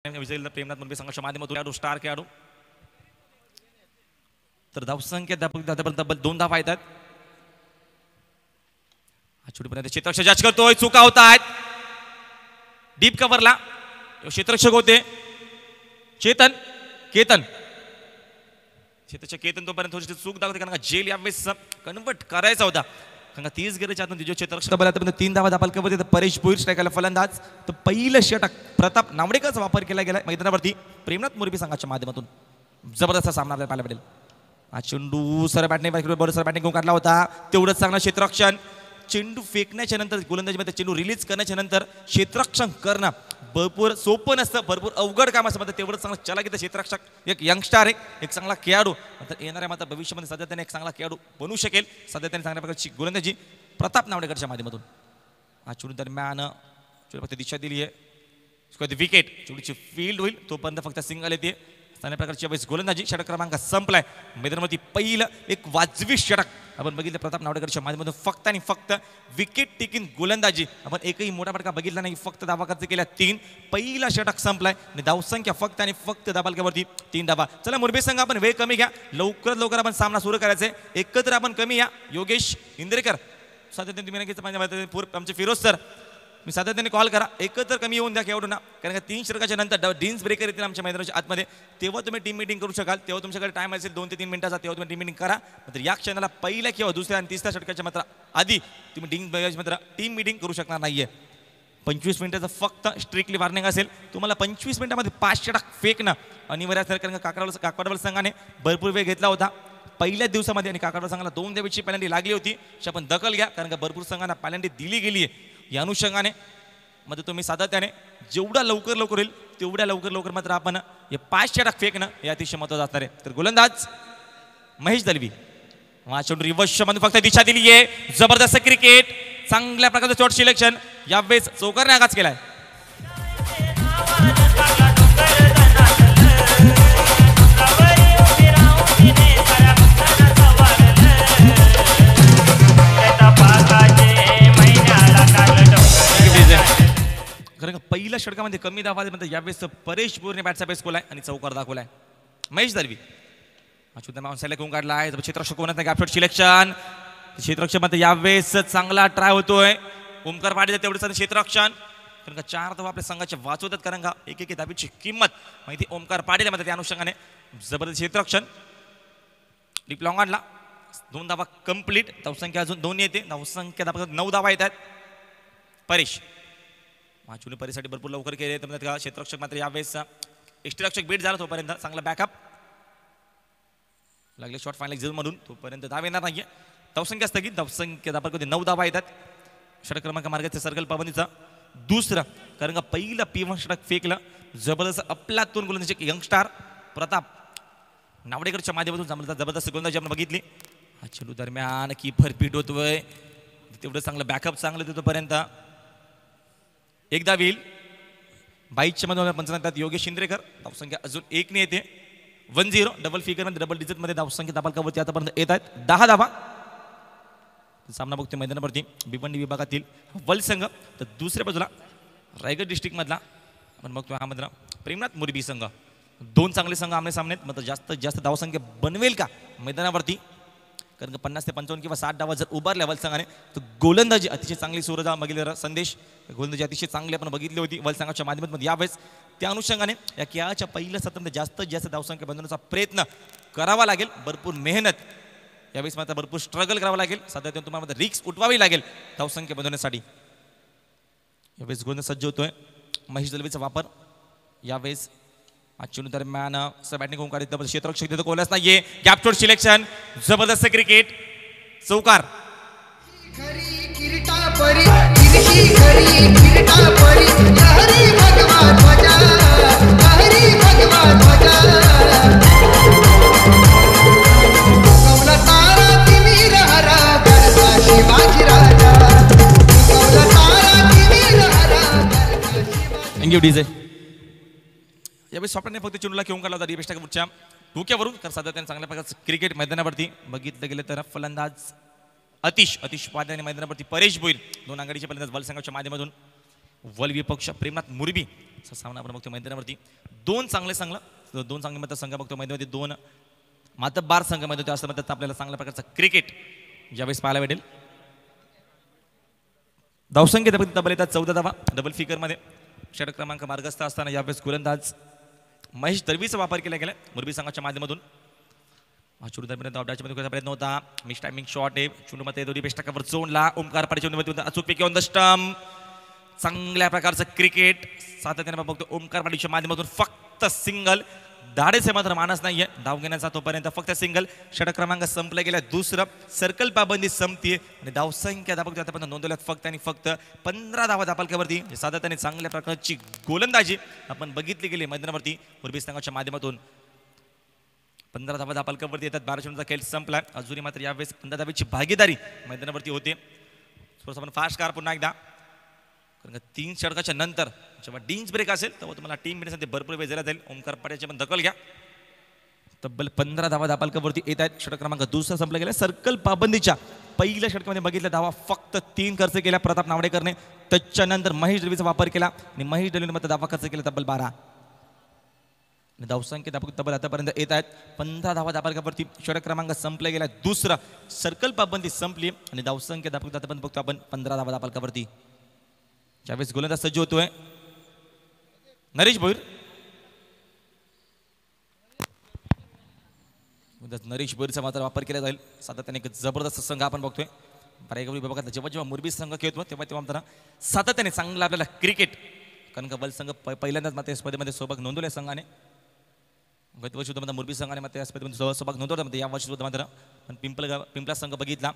विजय प्रेमनाथ मुंबई संघाच्या माध्यमातून स्टार खेळाडू तर धावसंख्या डबल 2 धावा येतात. छोटीपर्यंत क्षेत्ररक्षक जज करतोय, चुका होत आहेत डीप कव्हरला. क्षेत्ररक्षक होते केतन तोपर्यंत थोडीशी चूक दाखवते कारण का जेल यावेळेस कन्वर्ट करायचा होता कारण का 30 गेल्याच्या आतून जो क्षेत्ररक्षक बघायला 3 धावा दाखल कव्हर देतात. परेश भोईर स्ट्रायकरला फलंदाज. तर पहिलं षटक प्रताप नावडेकरचा वापर केला गेला मैदानावरती प्रेमनाथ मुरबी संघाच्या माध्यमातून. जबरदस्त सामना आपल्याला पाहायला भेटेल. हा चेंडू सर बॅटने घेऊन काढला होता. तेवढंच चांगलं क्षेत्ररक्षण. चेंडू फेकण्याच्या नंतर गोलंदाजीमध्ये चेंडू रिलीज करण्याच्या नंतर क्षेत्ररक्षण करणं भरपूर सोपं नसतं, भरपूर अवघड काम असतं. तेवढं चांगलं चलाकीचं क्षेत्ररक्षक एक यंगस्टार आहे, एक चांगला खेळाडू. तर येणाऱ्या मात्र भविष्यामध्ये सध्या त्याने एक चांगला खेळाडू बनू शकेल. सध्या त्याने चांगल्या प्रकारची गोलंदाजी प्रताप नावडेकरच्या माध्यमातून. हा चेंडू दरम्यान फक्त दिशा दिली आहे. विकेट चेंडूची फील्ड होईल तोपर्यंत फक्त सिंगल येते. चांगल्या प्रकारची वेळेस गोलंदाजी. षटक क्रमांक संपलाय मैदानामध्ये. पहिलं एक वाजवी षटक आपण बघितलं प्रताप नावडेकरच्या माध्यमातून. फक्त आणि फक्त विकेट टेकिंग गोलंदाजी. आपण एकही मोठा फटका बघितला नाही, फक्त धावा खर्च केल्या 3. पहिला षटक संपलाय आणि धावसंख्या फक्त आणि फक्त धाबालक्यावरती 3 धावा. चला मुरबी संघ आपण वेळ कमी घ्या, लवकरात लवकर आपण सामना सुरू करायचा आहे. एकत्र आपण कमी या. योगेश इंद्रेकर सातत्याने तुम्ही नक्कीच आमचे फिरोज सर मी सातत्याने कॉल करा. एकत्र कमी येऊन द्या खेळाडूंना कारण का 3 षटकाच्या नंतर डिन्स ब्रेकर येतील आमच्या मैदानाच्या आतमध्ये. तेव्हा तुम्ही टीम मीटिंग करू शकाल. तेव्हा तुमच्याकडे टाइम असेल 2 ते 3 मिनिटाचा, तेव्हा तुम्ही टीम मीटिंग करा. मात्र या क्षणाला पहिल्या किंवा दुसऱ्या आणि तिसऱ्या षटकाच्या मात्र आधी तुम्ही डिन्स मात्र टीम मीटिंग करू शकणार नाहीये. 25 मिनिटाचं फक्त स्ट्रिक्टली वॉर्निंग असेल. तुम्हाला 25 मिनिटामध्ये 5 षटक फेकणं अनिवार्य असेल कारण का काकडवल संघाने भरपूर वेळ घेतला होता पहिल्याच दिवसामध्ये आणि काकडवल संघाला 2 द्यावीची पेनल्टी लागली होती. आपण दखल घ्या कारण का भरपूर संघांना पेनल्टी दिली गेली आहे. या अनुषंगाने मध्ये तुम्ही सातत्याने जेवढा लवकर होईल तेवढ्या लवकर मात्र आपण हे 5 षटक फेकणं हे अतिशय महत्त्वाचं असणार आहे. तर गोलंदाज महेश दलवी चेंडू रिवर्स मध्ये फक्त दिशा दिली आहे. जबरदस्त क्रिकेट, चांगल्या प्रकारचं शॉट सिलेक्शन. यावेळेस चौकारने आघात केलाय. कारण पहिल्या षटकामध्ये कमी धावा यावेळेस परेश भोईरने बॅटचा बेस खोलाय आणि चौकार दाखवलाय. महेश दलवी माणसाला घेऊन काढला आहे. क्षेत्ररक्षक होणार नाही. गॅपशॉट सिलेक्शन. क्षेत्ररक्षक मध्ये यावेळेस चांगला ट्राय होतोय. ओमकार पाटील तेवढंच क्षेत्ररक्षण कारण का 4 धावा आपल्या संघाचे वाचवतात कारण का एक धाबीची किंमत माहिती ओमकार पाटील मध्ये. त्या अनुषंगाने जबरदस्त क्षेत्ररक्षण. डीप लॉंग आणला. 2 धावा कंप्लीट. धावसंख्या अजून 2 येते. धावसंख्या 9 धावा येतात. परेश चुनी परीसाठी भरपूर लवकर केले. तर क्षेत्ररक्षक मात्र यावेळेस यष्टीरक्षक बीट झाला तोपर्यंत चांगला बॅकअप लागले. शॉट फायनल झिल मधून तोपर्यंत धाव येणार नाहीये. धावसंख्या स्थगित. धावसंख्या धाबामध्ये 9 धावा येतात. षटक क्रमांक मार्गाचे सर्कल पाबंदीचा दुसरा कारण का पहिला P1 षटक फेकलं. जबरदस्त अफलातून गोलंदाजी यंगस्टार प्रताप नावडेकरच्या माध्यमातून जबरदस्त गोलंदाजी आपण बघितली. हा चेंडू दरम्यान कीपर बीट होतोय. तेवढं चांगलं बॅकअप चांगलं देतोपर्यंत एकदा होईल. 22च्या मध्ये 55 योगेश इंद्रेकर. धावसंख्या अजून 1 ने येते. 1-0 डबल फिगर मध्ये डबल डिजिट मध्ये धावसंख्या धाबालकावरती आतापर्यंत येत आहेत 10 धावा. सामना बघतोय मैदानावरती भिवंडी विभागातील वल संघ. तर दुसऱ्या बाजूला रायगड डिस्ट्रिक्ट मधला आपण बघतोय हा मधला प्रेमनाथ मुरबी संघ. 2 चांगले संघ आमने सामने आहेत. मात्र जास्तीत जास्त धावसंख्या बनवेल का मैदानावरती कारण का 50 ते 55 किंवा 60 धावा जर उभारल्या वल संघाने तर गोलंदाजी अतिशय चांगली सुरजा बघितलं संदेश. गोलंदाजी अतिशय चांगली आपण बघितली होती वल संघाच्या माध्यमातून. यावेळेस त्या अनुषंगाने या खेळाच्या पहिल्या सत्रामध्ये जास्तीत जास्त धावसंख्या बनवण्याचा प्रयत्न करावा लागेल. भरपूर मेहनत यावेळेस मात्र भरपूर स्ट्रगल करावं लागेल. सध्या तुम्हाला रिस्क उठवावी लागेल धावसंख्या बनवण्यासाठी. यावेळेस गोलंदाज सज्ज होतोय. महेश दलवीचा वापर यावेळेस चेंडू दरम्यान बॅटिंग होऊन काढत क्षेत्ररक्षक तिथं कोलच नाहीये. गॅपशॉट सिलेक्शन. जबरदस्त क्रिकेट. चौकार. डीजे यावेळी स्वप्नाने फक्त चेंडूला घेऊन काढला होता डीपेस्टाच्या डोक्यावरून तर सध्या त्याने चांगल्या प्रकारचं क्रिकेट मैदानावरती बघितलं गेलं तर फलंदाज अतिश पाटील आणि मैदानावरती परेश भोईर 2 आघाडीचे फलंदाज बल संघाच्या माध्यमातून वल विपक्ष प्रेमनाथ मुरबी असा सामना आपण बघतो मैदानावरती. दोन चांगले मत संघ बघतो मैदानावरती, दोन मातब्बार संघ मैदानावरती असं म्हणतात. आपल्याला चांगल्या प्रकारचं क्रिकेट ज्यावेळेस पाहायला भेटेल. धावसंख्या तब्बल येतात 14 धावा डबल फिगरमध्ये. षटक क्रमांक मार्गस्थ असताना यावेळेस गोलंदाज महेश दळवीचा वापर केला गेला मुरबी संघाच्या माध्यमातून. हा चेंडू दरम्यान अपडाच्या मध्ये प्रयत्न होता. मिस टायमिंग शॉट आहे. चेंडू मध्ये दोन्ही बेष्टकावर जोडला. ओमकार पाटील चेंडूमध्ये अचूकपैकी ऑन द स्टंप. चांगल्या प्रकारचं क्रिकेट सातत्याने बघतो ओमकार पाटीलच्या माध्यमातून. फक्त सिंगल धाडेचे मात्र मानस नाहीये धाव घेण्याचा तोपर्यंत. फक्त सिंगल. षटक क्रमांक संपला गेला. दुसरं सर्कल पाबंदी संपतीये आणि धावसंख्या बघतो आतापर्यंत नोंदवल्यात फक्त आणि फक्त 15 धावा धापालकावरती. सातत्याने चांगल्या प्रकारची गोलंदाजी आपण बघितली गेली मैदानावरती मुरबी संघाच्या माध्यमातून. 15 धावा धापालकावरती येतात. 12 चेंडूचा खेळ संपला. अजूनही मात्र यावेळेस 15 धावेची भागीदारी मैदानावरती होते. थोडंसं आपण फास्ट कार पुन्हा एकदा, कारण का 3 षटकाच्या नंतर जेव्हा डिंच ब्रेक असेल तेव्हा तुम्हाला टीम मिनिटसाठी भरपूर वेळ दिला जाईल. ओमकार पाटीलची पण दखल घ्या. तब्बल 15 धावा धापालकावरती येत आहेत. षटक क्रमांक दुसरा संपला गेला. सर्कल पाबंदीच्या पहिल्या षटकामध्ये बघितल्या धावा फक्त 3 खर्च केल्या प्रताप नावडेकरने. त्याच्यानंतर महेश दळवीचा वापर केला आणि महेश दळवीने मात्र धावा खर्च केला तब्बल 12. धावसंख्या तब्बल आतापर्यंत येत आहेत 15 धावा धापालकावरती. षटक क्रमांक संपला गेला. दुसरा सर्कल पाबंदी संपली आणि धावसंख्या आतापर्यंत बघतो आपण 15 धावा धापालकावरती. ज्यावेळेस गोलंदाज सज्ज होतोय नरेश भोईर. नरेश भोईरचा मात्र वापर केला जाईल. सातत्याने एक जबरदस्त संघ आपण बघतोय. बऱ्याच विभागात जेव्हा मुरबी संघ खेळतो तेव्हा मात्र सातत्याने चांगला आपल्याला क्रिकेट, कारण का बल संघ पहिल्यांदाच मात्र या स्पर्धेमध्ये सहभाग नोंदवल्या संघाने. गत वर्षी सुद्धा मुरबी संघाने मात्र या स्पर्धेमध्ये सहभाग नोंदवला. या वर्षी सुद्धा मात्र पण पिंपला संघ बघितला.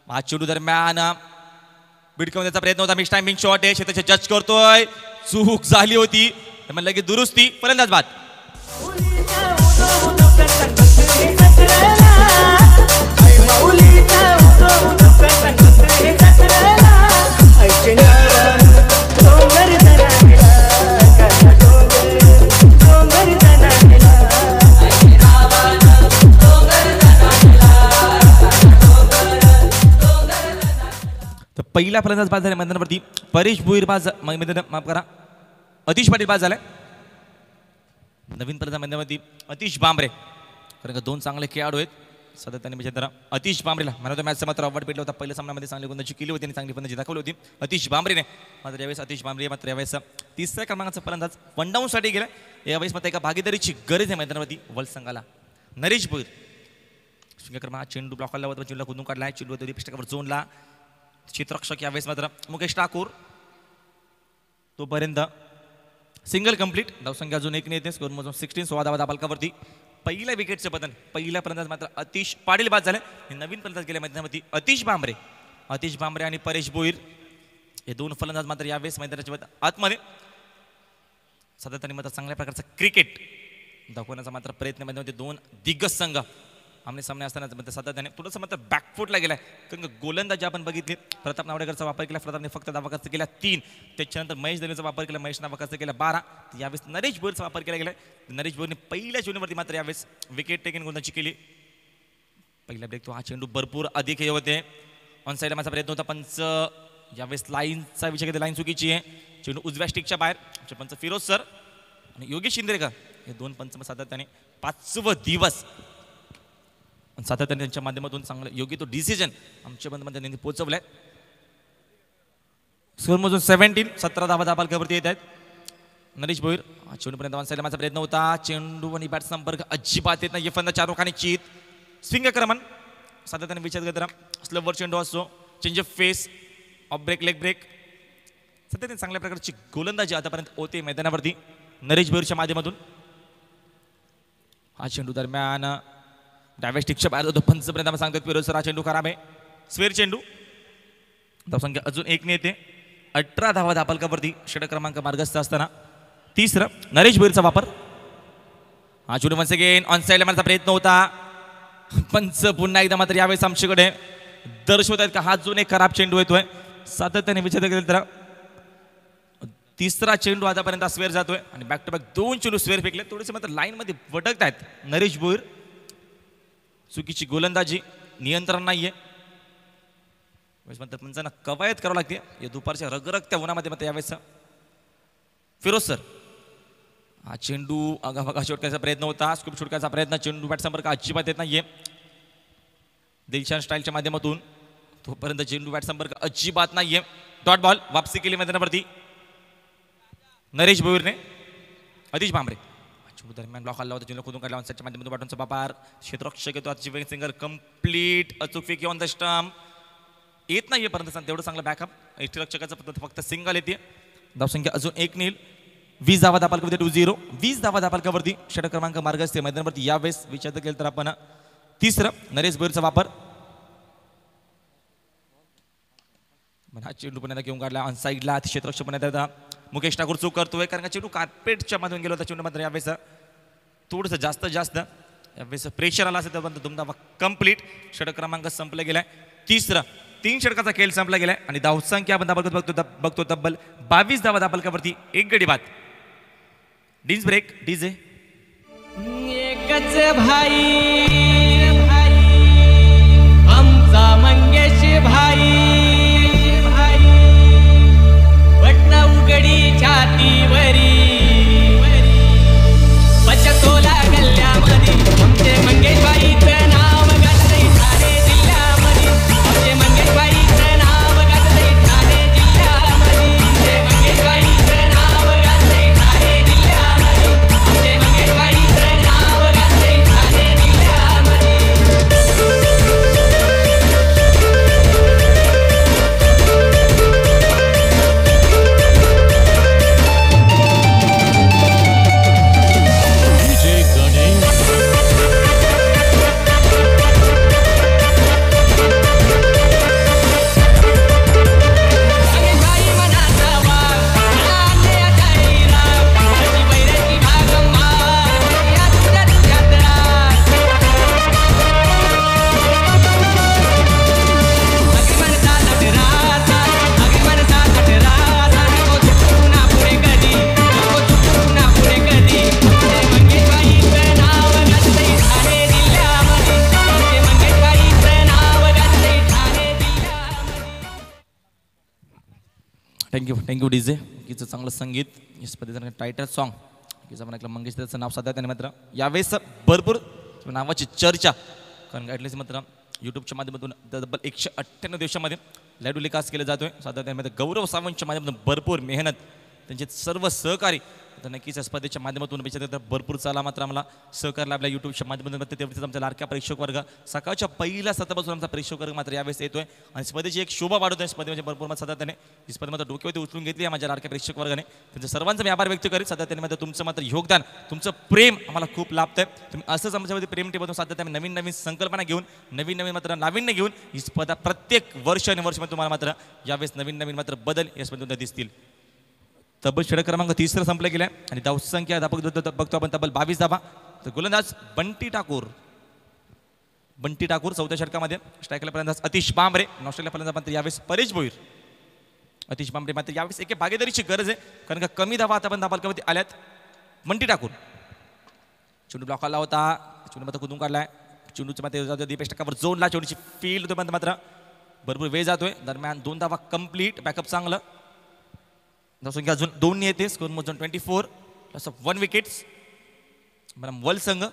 हा चेंडू दरम्यान बिडकवण्याचा प्रयत्न होता. मिस टायमिंग शॉट आहे. शेताचे जज करतोय. चूक झाली होती त्यामुळे लगेच दुरुस्ती. फलंदाज बाद. पहिला फलंदाज बाद झाला मैदानावरती. परेश भोईर बाद, माफ करा, अतिश पाटील बाद झालाय. नवीन फलंदाज मैदानावरती अतिश बांबरे, कारण का 2 चांगले खेळाडू आहेत. सातत्याने विजेता अतिश बांबरेला मॅन ऑफ द मॅचचा मात्र अवॉर्ड भेटला होता. पहिल्या सामन्यामध्ये चांगली गोलंदाजी केली होती आणि चांगली फलंदाजी दाखवली होती अतिश बांबरेने. मात्र यावेळेस अतिश बांबरे मात्र यावेळेस 3ऱ्या क्रमांकाचा फलंदाज वन डाऊन साठी गेला. यावेळेस मात्र एका भागीदारीची गरज आहे मैदानावरती वल संघाला. नरेश भोईर क्रमांक चेंडू ब्लॉकला होता. चेंडूला कुदून काढला. चेंडू पुस्तकावर जोडला. क्षेत्ररक्षक यावेळेस मात्र मुकेश ठाकूर. तोपर्यंत सिंगल कंप्लीट. धावसंख्या अजून 1 येते. स्कोर मोजून 16 16 धावा धापालकावरती. पहिल्या विकेटचं पतन. पहिला फलंदाज मात्र अतिश पाटील बाद झाले. नवीन फलंदाज गेल्या मैदानावरती अतिश बांबरे आणि परेश भोईर हे 2 फलंदाज मात्र यावेळेस मैदानाच्या आतमध्ये सातत्याने मात्र चांगल्या प्रकारचा क्रिकेट दाखवण्याचा मात्र प्रयत्न मैदानामध्ये 2 दिग्गज संघ आमने सामने असताना सातत्याने थोडंसं मात्र बॅकफुटला गेलाय. कारण गोलंदाजी आपण बघितली. प्रताप नावडेकरचा वापर केला. प्रतापने फक्त धावा खर्च केला 3. त्याच्यानंतर महेश दळवीचा वापर केला. महेश धावा खर्च केला 12. यावेळेस नरेश भोईरचा वापर केला गेला. नरेश भोईरने पहिल्या चेंडूवरती मात्र यावेळेस विकेट टेकिंग गोलंदाजी केली. पहिला ब्रेक तो हा चेंडू भरपूर अधिक हे होते. ऑन साईडला माझा प्रयत्न होता. पंच यावेळेस लाईनचा विषय घेते. लाईन चुकीची आहे. चेंडू उजव्या स्टिकच्या बाहेर. आमचे पंच फिरोज सर आणि योगेश शिंदेकर हे 2 पंच सातत्याने 5वा दिवस सातत्याने त्यांच्या माध्यमातून चांगलं योग्य तो डिसिजन आमच्या बंधमध्ये त्यांनी पोहोचवलाय. स्कोर मोजून 17 धावा धापालकावरती येत आहेत. नरेश भोईर चेंडूपर्यंत वन साईडला माझा प्रयत्न होता. चेंडू आणि बॅट संपर्क अजिबात येत नाही. फंदा 4 रुखाने चित. स्विंग आक्रमण सातत्याने विचार करत राहा. स्लोवर चेंडू असतो. Change of pace, off break, leg break. सतत चांगल्या प्रकारची गोलंदाजी आतापर्यंत होते मैदानावरती नरेश भोईरच्या माध्यमातून. हा चेंडू दरम्यान डाव्या स्टिकच्या बाहेर जातो. पंचपर्यंत सांगतात फिरोज सर हा चेंडू खराब आहे. स्वेर चेंडू. धावसंख्या अजून 1 येते. 18 धावा धापालकावरती. षटक क्रमांक मार्गस्थ असताना 3रं नरेश भोईरचा वापर. हा चेंडू वन्स अगेन ऑन साईडला मारण्याचा प्रयत्न होता. पंच पुन्हा एकदा मात्र यावेळेस आमच्याकडे दर्शवत आहेत का हा अजून एक खराब चेंडू येतोय. सातत्याने विचार केला तर 3रा चेंडू आतापर्यंत स्वेर जातोय आणि बॅक टू बॅक 2 चेंडू स्वेर फेकले. थोडेसे मात्र लाईन मध्ये भटकत आहेत नरेश भोईर. चुकीची गोलंदाजी, नियंत्रण नाहीये. पंचांना कवायत करावं लागते या दुपारच्या रगरगत्या उन्हामध्ये मात्र यावेळेस फिरोज सर. हा चेंडू आगामागा शोधण्याचा प्रयत्न होता, स्कूप शोधण्याचा प्रयत्न, चेंडू बॅट संपर्क अजिबात येत नाहीये दिलशान स्टाईलच्या माध्यमातून. तोपर्यंत चेंडू बॅट संपर्क अजिबात नाहीये. डॉट बॉल वापसी केली मैदानावरती नरेश भोईरने. अतिश भांबरे चेंडू दरम्यान ब्लॉक आला होता, चेंडू खोदून काढला ऑनसाइडच्या माध्यमातून बॅटनचा बापार. क्षेत्ररक्षक येतो आता शिविंग सिंगर कम्प्लीट अचूक फेकी ऑन द स्टंप येत नाहीये परंतु तेवढं चांगलं बॅकअप. क्षेत्ररक्षकाचं फक्त सिंगल येते. धावसंख्या अजून 1 नील. 20 धावा धापालकावरती 2-0. 20 धावा धापालकावरती षटक क्रमांक मार्ग असते मैदानावरती. यावेळेस विचार केलं तर आपण तिसरं नरेश भोईरचा वापर. हा चेंडू पण घेऊन काढला ऑन साईडला. क्षेत्ररक्षक पण मुकेश ठाकूर चूक करतोय कारण का चेंडू कार्पेटच्या मधून गेलो होता. चेंडू मात्र यावेळेस थोडंसं जास्त यावेळेस प्रेशर आला असेल तर दुमदावा कंप्लीट. षटक क्रमांक संपला गेलाय. तिसरा 3 षटकाचा खेळ संपला गेलाय आणि धावसंख्या आपण बघतो तब्बल 22 धावा धापालकावरती 1 गडी बाद. डीज ब्रेक डीजे. एकच भाई आमचा मंगेश भाई बटना उघडी छातीवरी बचतोला गल्ल्यामध्ये आमचे मंगेश भाईचं नाव गाजलंय ठाणे जिल्ह्यामध्ये. आमचे मंगेश भाईचं नाव गाजलंय ठाणे जिल्ह्यामध्ये. आमचे मंगेश भाईचं नाव गाजलंय ठाणे जिल्ह्यामध्ये. आमचे मंगेश भाईचं नाव गाजलंय ठाणे जिल्ह्यामध्ये. Thank you DJ. गीचं चांगलं संगीत या पद्धतीने टायटल सॉन्ग गीचं आपण ऐकलं. मंगेश त्याचं नाव साधा त्याने मात्र यावेळेस भरपूर नावाची चर्चा कारण ॲटलीस्ट मात्र यूट्यूबच्या माध्यमातून तब्बल 198 दिवसामध्ये लाईव्ह टेलिकास्ट केलं जातोय. साधा त्यामध्ये गौरव सावंतच्या माध्यमातून भरपूर मेहनत त्यांचे सर्व सहकारी तर नक्कीच या स्पर्धेच्या माध्यमातून भरपूर चाला मात्र आम्हाला सहकार आपल्या यूट्यूबच्या माध्यमातून तेवढेच आमचा लाडक्या प्रेक्षक वर्ग सकाळच्या पहिल्या सत्रापासून आमचा प्रेक्षक वर्ग मात्र यावेळेस येतोय आणि स्पर्धेची एक शोभा वाढवतोय. स्पर्धेमध्ये भरपूर मत सातत्याने ही स्पर्धा मात्र डोक्यावरती उचलून घेतली आहे माझ्या लाडक्या प्रेक्षक वर्गाने. त्यांच्या सर्वांचा मी आभार व्यक्त करीत. सातत्याने मात्र तुमचं मात्र योगदान तुमचं प्रेम आम्हाला खूप लाभतंय. तुम्ही असंच आमच्यामध्ये प्रेम टेबल सातत्याने नवीन संकल्पना घेऊन नवीन मात्र नाविन्य घेऊन ही स्पर्धा प्रत्येक वर्ष आणि वर्षामध्ये तुम्हाला मात्र यावेळेस नवीन मात्र बदल या स्पर्धेमध्ये दिसतील. तब्बल षटक क्रमांक 3 संपले गेले आणि धावसंख्या बघतो आपण तब्बल 22 धावा. तर गोलंदाज बंटी ठाकूर 4थ्या षटकामध्ये. स्ट्रायकला फलंदाज अतिश बांबरे. ऑस्ट्रेलिया फलंदाज मात्र यावेळेस परेश भोईर. अतिश बांबरे मात्र यावेळेस एक भागीदारीची गरज आहे कारण का कमी धावा आता पण धाबालकावरती आल्यात. बंटी ठाकूर चेंडू ब्लॉक आला होता, चेंडू मात्र कुदून काढलाय. चेंडूच्या मात्र दीपेश टक्कावर जोडला. चेंडूची फील्ड होतो मात्र भरपूर वेळ जातोय. दरम्यान 2 धावा कंप्लीट. बॅकअप चांगलं. धावसंख्या अजून 2 येते. स्कोर मोजून 24 प्लस 1 विकेट्स. वल संघ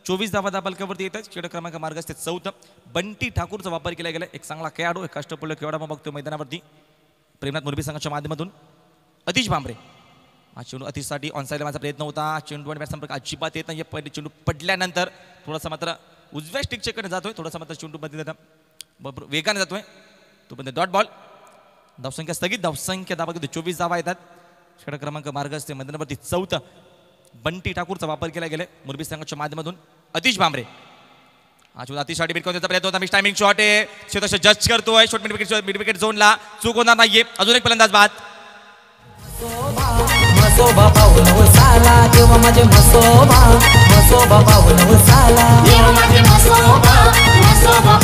24 धावा धाबालकावरती येतात. षटक क्रमांक मार्ग असते 4. बंटी ठाकूरचा वापर केला गेला. एक चांगला खेळाडू एक कष्टपल्ल खेळाडू आपण बघतो मैदानावरती. प्रेमनाथ मुरबी संघाच्या माध्यमातून अतिश भांबरे. हा चेंडू अतिशसाठी ऑनसाईड माझा प्रयत्न होता. चेंडू आणि बॅट संपर्क अजिबात येत नाही. पहिले चेंडू पडल्यानंतर थोडासा मात्र उजव्या स्टिकच्याकडे जातोय. थोडासा मात्र चेंडू मध्ये वेगाने जातोय. तो पण डॉट बॉल. धावसंख्या स्थगित. धावसंख्या धावा 24 धावा येतात. षटक क्रमांक मार्ग असते मैदानावरती 4. बंटी ठाकूरचा वापर केला गेलाय मुरबी संघाच्या माध्यमातून अतिश भांबरे. हा चेंडू अतिशसाठी बिटकवण्याचा प्रयत्न होता. मिस टायमिंग शॉट आहे. क्षेत्र जज करतोय. शॉट मिड विकेट झोनला चूक होणार नाहीये. अजून एक फलंदाज बाद. मसोबा पाऊल उसाला देवा माझे मसोबा पाऊल उसाला देवा माझे मसोबा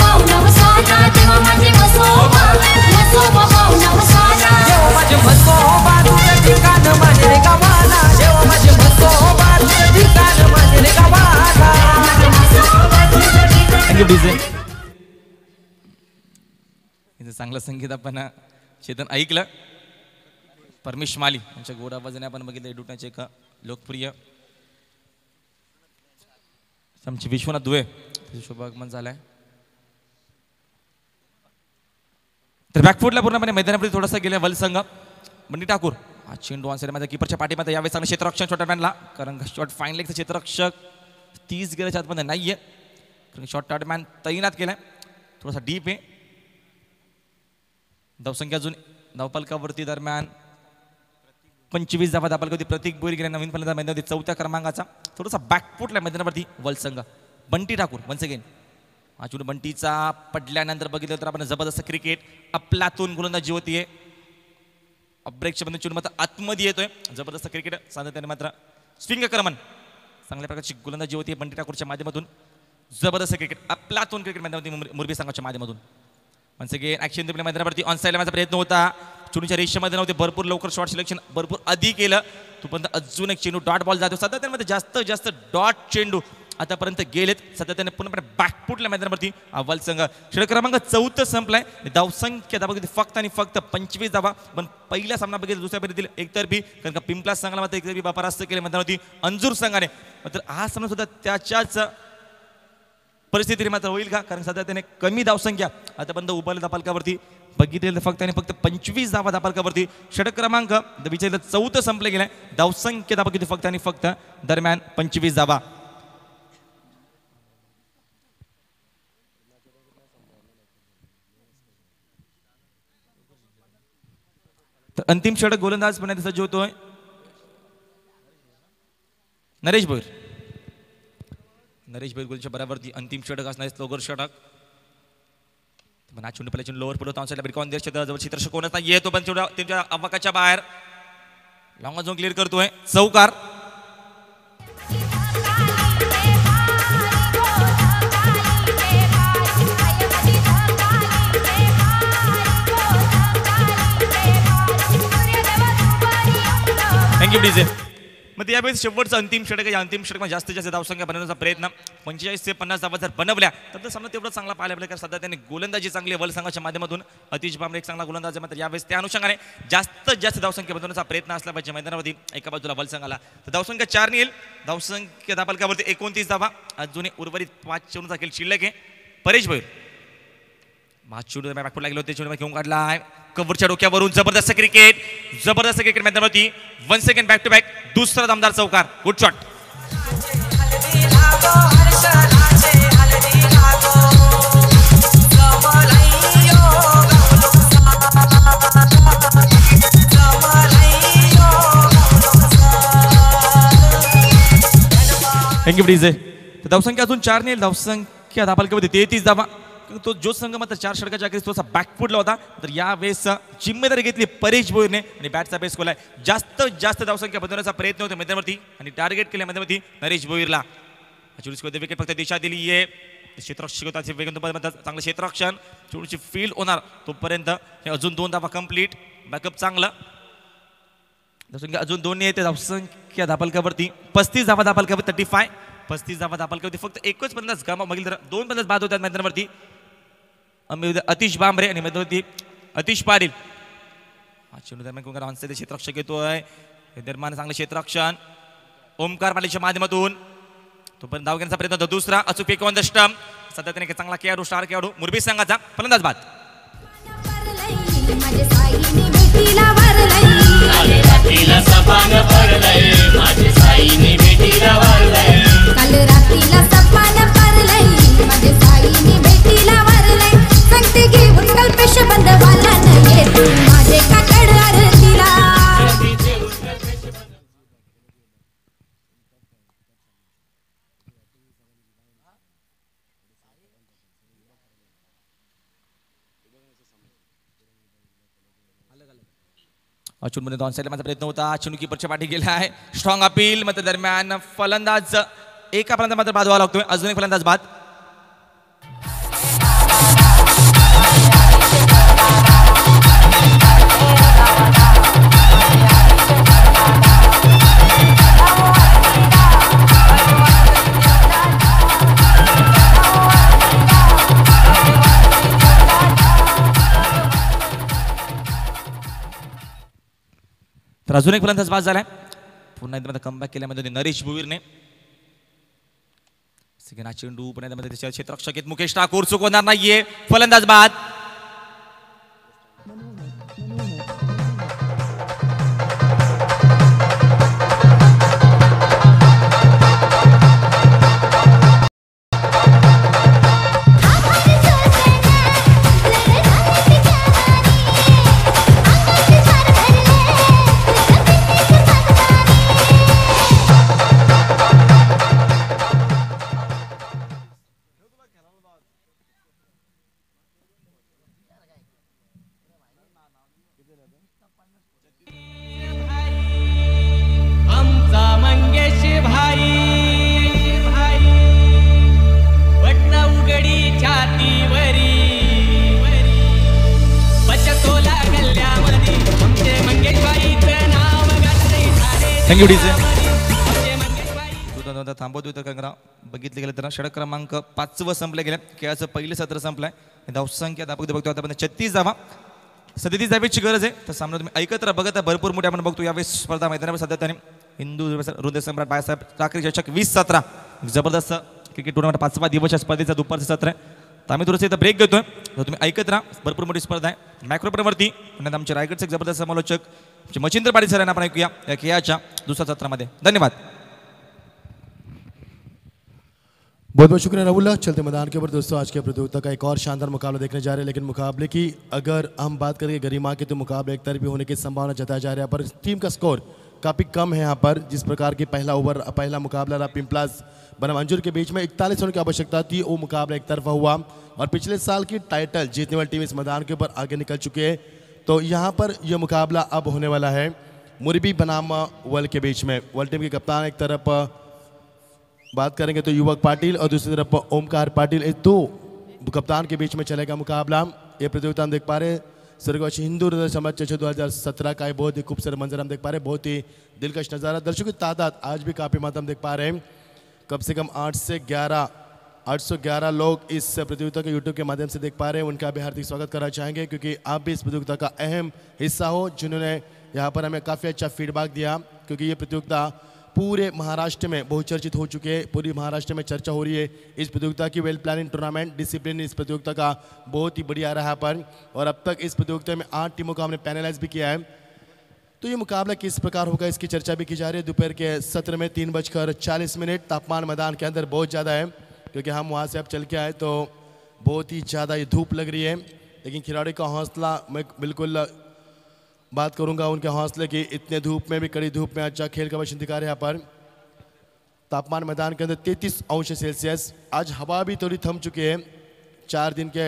पाऊल उसाला देवा माझे मसोबा पाऊल उसाला देवा माझे मसोबा तुझे ठिकाण माझे रे गावाला देवा माझे मसोबा तुझे ठिकाण माझे रे गावाला. Thank you DJ. चांगलं संगीत आपण चेतन ऐकलं. परमेश माली यांच्या गोड आवाजाने आपण बघितलं डुटण्याचे एक लोकप्रिय आमचे विश्वनाथ दुवे शुभागमन झालाय. तर बॅकफुटला पूर्णपणे मैदानामध्ये थोडासा गेला वल संघ. बंटी ठाकूर हा चेंडू ऑन साइड मध्ये कीपरच्या पाठीमध्ये यावेळेस चांगलं क्षेत्ररक्षण शॉट मॅनला, कारण शॉट फाईन लेगचं क्षेत्ररक्षक 30 गेल्याच्या आतमध्ये नाहीये, कारण शॉट मॅन तैनात केलाय. थोडासा डीप आहे. धावसंख्या अजून धावपालकावरती दरम्यान 25 धावा धावपालकावरती प्रतीक बोईर गेल्या नवीन फलंदाज मैदानावरती 4थ्या क्रमांकाचा. थोडासा बॅकफुटला मैदानावरती वल संघ. बंटी ठाकूर वन्स अगेन हा चेंडू बंटीचा पडल्यानंतर बघितलं तर आपण जबरदस्त क्रिकेट आपलातून गोलंदाजी होतीये. ब्रेकच्या बंद चेंडू मात्र आतमध्ये येतोय. जबरदस्त क्रिकेट सातत्याने मात्र स्विंग क्रमण चांगल्या प्रकारची गोलंदाजी होती बंटी ठाकूरच्या माध्यमातून. जबरदस्त क्रिकेट आपलातून क्रिकेट मैदानावरती मुरबी संघाच्या माध्यमातून. वन्स अगेन ॲक्शन दिल्या मैदानावरती ऑन साईडला माझा प्रयत्न होता. चेंडूच्या रेषेमध्ये नव्हते, भरपूर लवकर शॉट सिलेक्शन भरपूर आधी केलं. तोपर्यंत अजून एक चेंडू डॉट बॉल जातो. सातत्यामध्ये जास्तीत जास्त डॉट चेंडू आतापर्यंत गेलेत. सातत्याने पूर्णपणे बॅकफुटल्या मैदानावरती वल संघ. षटक क्रमांक 4 संपलाय. धावसंख्या धावा किती फक्त आणि फक्त 25 धावा. पण पहिला सामना बघितला दुसऱ्या फेरीतील एकतर्फी, कारण का पिंपला संघाला मात्र एकतर्फी परास्त केले मैदानावरती अंजूर संघाने. मात्र हा सामना सुद्धा त्याच्याच परिस्थितीने मात्र होईल का, कारण सध्या त्याने कमी धावसंख्या आतापर्यंत उभारल्या धावपालकावरती बघितलेलं फक्त आणि फक्त 25 धावा धावपालकावरती. षटक क्रमांक विचारलं 4 संपले गेलाय. धावसंख्या धावा किती फक्त आणि फक्त दरम्यान 25 धावा. तर अंतिम षटक गोलंदाज बनण्यासाठी सज्ज होतोय नरेश भोईर. नरेश भोईर गोलच्या बराबरती अंतिम षटक असणार स्लोगर षटक. पण हा चेंडू पहिला चेंडू लोअर पडतो ऑनसाइडला ब्रेक ऑन देश जवळ चित्रश कोणच नाही येतो, पण चेंडू त्यांच्या अवकाच्या बाहेर लॉंग झोन क्लिअर करतोय चौकार. Thank you DJ. मग यावेळेस शेवटचं अंतिम षटक या अंतिम षटकात जास्तीत जास्त धावसंख्या बनवण्याचा प्रयत्न 45 ते 50 धावा जर बनवल्या तर सामना तेवढं चांगला पाहायला मिळेल, कारण सध्या त्यांनी गोलंदाजी चांगली वल संघाच्या माध्यमातून अतिश बांबरे एक चांगला गोलंदाज आहे. मात्र यावेळेस त्या अनुषंगाने जास्तीत जास्त धावसंख्या बनवण्याचा प्रयत्न असला पाहिजे मैदानावरती. एका बाजूला वल संघाला तर धावसंख्या 4 येईल. धावसंख्या धावपालकावरती 29 धावा. अजूनही उर्वरित 5 चेंडूचा खेळ शिल्लक आहे. परेश भोईर चेंडू बॅकफुट लागले होते, चेंडू घेऊन काढला कव्हरच्या डोक्यावरून. जबरदस्त क्रिकेट मैदानावरती. 1 सेकंड बॅक टू बॅक दुसरा दमदार चौकार. Good shot. Thank you DJ. धावसंख्या अजून 4 नाही. धावसंख्या धावपालकावरती 33 धावा. तो जो संघ मात्र 4 षटकाच्या अखेरीस थोडासा बॅकफुटला होता, तर यावेळेस जिम्मेदारी घेतली परेश भोईरने आणि बॅटचा बेस खोलाय. जास्तीत जास्त धावसंख्या बनवण्याचा प्रयत्न होता मैदानावरती आणि टार्गेट केल्या मैदानावरती नरेश भोईरला. विकेट फक्त दिशा दिली आहे. क्षेत्ररक्षक चांगलं क्षेत्ररक्षण. चेंडूची फील्ड होणार तोपर्यंत अजून 2 धावा कंप्लीट. बॅकअप चांगलं. धावसंख्या अजून 2 येते. धावसंख्या धावपालकावरती 35 धावा धावपालकावरती 35. 35 धावा धावपालकावरती फक्त एकच फलंदाज गमा बघितलं तर 2 फलंदाज बाद होतात मैदानावरती. अतिश बांबरे आणि मैदानावरती अतिश पाटील. हा चेंडू दरम्यान ऑनसाइड क्षेत्ररक्षक येतोय. दरम्यान चांगलं क्षेत्ररक्षण ओमकार पाटीलच्या माध्यमातून. तोपर्यंत धाव घेण्याचा प्रयत्न होता दुसरा. अचूक एक ऑन द स्टंप. सध्या त्याने चांगला खेळाडू स्टार खेळाडू मुरबी संघाचा फलंदाज बाद. अचून मध्ये 2 साइडला माझा प्रयत्न होता. चेंडू कीपरच्या पाठी गेला आहे. Strong appeal. मात्र दरम्यान फलंदाज एका फलंदाज मात्र बाद व्हावा लागतोय. अजून एक फलंदाज बाद. तर अजून एक फलंदाज बाद झालाय. पुन्हा एकदा कमबॅक केल्यामध्ये नरेश भुईरने. सिगना चेंडू पुन्हा एकदा त्याच्या क्षेत्ररक्षक आहेत मुकेश ठाकूर, चुकवणार नाहीये, फलंदाज बाद. आमचा मंगेश भाई बटन उघडी छातीवरी बचतोला गल्ल्यामध्ये आमचे मंगेश भाईचं नाव गाजतंय सारे थँक्यू डीजे. आमचे मंगेश भाई. तू थांबवतो तर कंगरा बघितलं गेलं तर षटक क्रमांक 5 संपले गेले. खेळाचं पहिलं सत्र संपलंय. धावसंख्या आपण बघतो आता 36 धावा. 37 धावेची गरज आहे. तर सामना तुम्ही ऐकत राहा, बघत भरपूर मोठे आपण बघतो यावेळेस स्पर्धा मैदानावर सातत्याने. हिंदू हृदय सम्राट बाळासाहेब ठाकरे चषक 2017 जबरदस्त क्रिकेट टुर्नामेंट 5वा दिवस स्पर्धेचा दुपारचं सत्र आहे. तर आम्ही थोडंसं इथं ब्रेक घेतोय. तर तुम्ही ऐकत राहा, भरपूर मोठी स्पर्धा आहे मॅक्रोप्रवरती. पुण्यात आमचे रायगडचे एक जबरदस्त समालोचक मच्छिंद्र पाटील सरांना आपण ऐकूया या खेळाच्या दुसऱ्या सत्रामध्ये. धन्यवाद. बहुत बहुत शुक्रिया राहुल. चलते मैदान के ऊपर दोस्तों आज के प्रतियोगिता का एक और शानदार मुकाबला देखने जा रहे हैं. लेकिन मुकाबले की अगर हम बात करें गरिमा की तो मुकाबले एक तरफी होने की संभावना जताया जा रहा है. पर टीम का स्कोर काफ़ी कम है यहाँ पर. जिस प्रकार की पहला मुकाबला रहा पिंपलास बनाम अंजुर के बीच में 41 रन की आवश्यकता थी, वो मुकाबला एक तरफा हुआ. और पिछले साल की टाइटल जीतने वाली टीम इस मैदान के ऊपर आगे निकल चुकी है. तो यहाँ पर यह मुकाबला अब होने वाला है मुरबी बनाम वर्ल्ड के बीच में. वर्ल्ड टीम के कप्तान एक तरफ बात करेंगे तो युवक पाटिल और दूसरी तरफ ओमकार पाटिल. इस दो कप्तान के बीच में चलेगा मुकाबला. ये प्रतियोगिता हम देख पा रहे हैं स्वर्गवासी हिंदू हृदय सम्राट चषक 2017 का बहुत ही खूबसूरत मंजर हम देख पा रहे हैं. बहुत ही दिलकश नज़ारा. दर्शकों की तादाद आज भी काफ़ी मात्रा हम देख पा रहे हैं. कम से कम 811 लोग इस प्रतियोगिता को यूट्यूब के माध्यम से देख पा रहे हैं. उनका भी हार्दिक स्वागत करना चाहेंगे क्योंकि आप भी इस प्रतियोगिता का अहम हिस्सा हो, जिन्होंने यहाँ पर हमें काफ़ी अच्छा फीडबैक दिया. क्योंकि ये प्रतियोगिता पूरे महाराष्ट्र में बहुचर्चित हो चुके हैं. पूरी महाराष्ट्र में चर्चा हो रही है इस प्रतियोगिता की. वेल प्लानिंग टूर्नामेंट डिसिप्लिन इस प्रतियोगिता का बहुत ही बढ़िया रहा पर. और अब तक इस प्रतियोगिता में 8 टीमों का हमने पैनलाइज भी किया है. तो ये मुकाबला किस प्रकार होगा इसकी चर्चा भी की जा रही है. दोपहर के सत्र में 3:40. तापमान मैदान के अंदर बहुत ज़्यादा है क्योंकि हम वहाँ से अब चल के आए तो बहुत ही ज़्यादा ये धूप लग रही है. लेकिन खिलाड़ी का हौसला मैं बिल्कुल बात करूंगा उनके हौसले की. इतने धूप में भी, कड़ी धूप में अच्छा खेल का प्रदर्शन दिखा रहे हैं यहाँ पर. तापमान मैदान के अंदर 33 अंश सेल्सियस. आज हवा भी थोड़ी थम चुकी है. 4 दिन के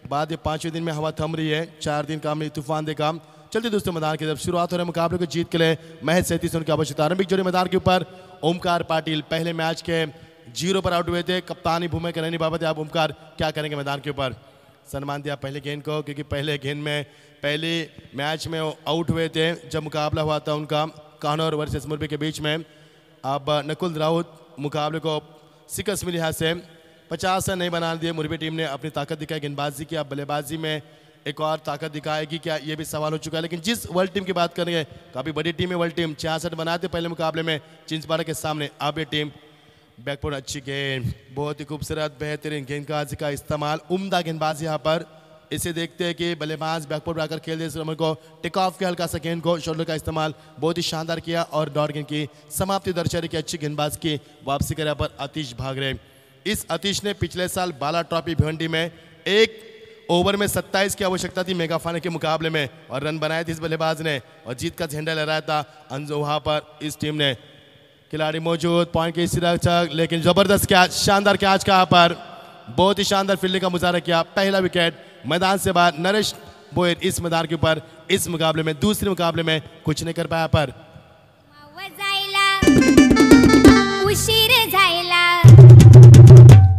बाद ये 5वें दिन में हवा थम रही है. 4 दिन का हमने तूफान देखा. चलते दोस्तों मैदान की तरफ शुरुआत हो रहे मुकाबले को जीत के लिए महज 37 रन की आवश्यकता. आरंभिक जोड़ी मैदान के ऊपर ओमकार पाटिल पहले मैच के 0 पर आउट हुए थे. कप्तानी भूमिका रहने बाबत आप ओमकार क्या करेंगे मैदान के ऊपर? सम्मान दिया पहले गेंद को क्योंकि पहले गेंद में पहले मैच में आउट हुए थे जब मुकाबला हुआ था उनका कानौर वर्सेस मुरबी के बीच में. अब नकुल राउत मुकाबले को शिकस्त मिली यहाँ से 50 रन नहीं बना दिए. मुरबी टीम ने अपनी ताकत दिखाई गेंदबाजी की. अब बल्लेबाजी में एक और ताकत दिखाएगी क्या, ये भी सवाल हो चुका है. लेकिन जिस वर्ल्ड टीम की बात करेंगे काफ़ी बड़ी टीम है वर्ल्ड टीम. 66 बनाते पहले मुकाबले में चिंचपाड़ा के सामने. अब ये टीम बैकफुट अच्छी गेंद, बहुत ही खूबसूरत बेहतरीन गेंदबाजी का इस्तेमाल, उम्दा गेंदबाजी यहाँ पर. इसे देखते हैं कि बल्लेबाज बैकफुट आकर खेल दे रमन को टेक ऑफ के हल्का सा गेंद को शोल्डर का इस्तेमाल बहुत ही शानदार किया और डॉट गेंद की समाप्ति दर्शाने की अच्छी गेंदबाज की वापसी करे पर आतिश भाग रहे. इस आतिश ने पिछले साल बाला ट्रॉफी भिवंडी में 1 ओवर में 27 की आवश्यकता थी मेगा फाइनल के मुकाबले में और रन बनाए थे इस बल्लेबाज ने और जीत का झंडा लहराया था. वहाँ पर इस टीम ने खिलाड़ी मौजूद पॉइंट के सुरक्षक, लेकिन जबरदस्त कैच, शानदार कैच का यहाँ पर बहुत ही शानदार फील्डिंग का मुजाहरा किया. पहला विकेट मैदान से बाहर. नरेश भोयर इस मैदान के ऊपर इस मुकाबले में दूसरे मुकाबले में कुछ नहीं कर पाया. पर उशीर झायला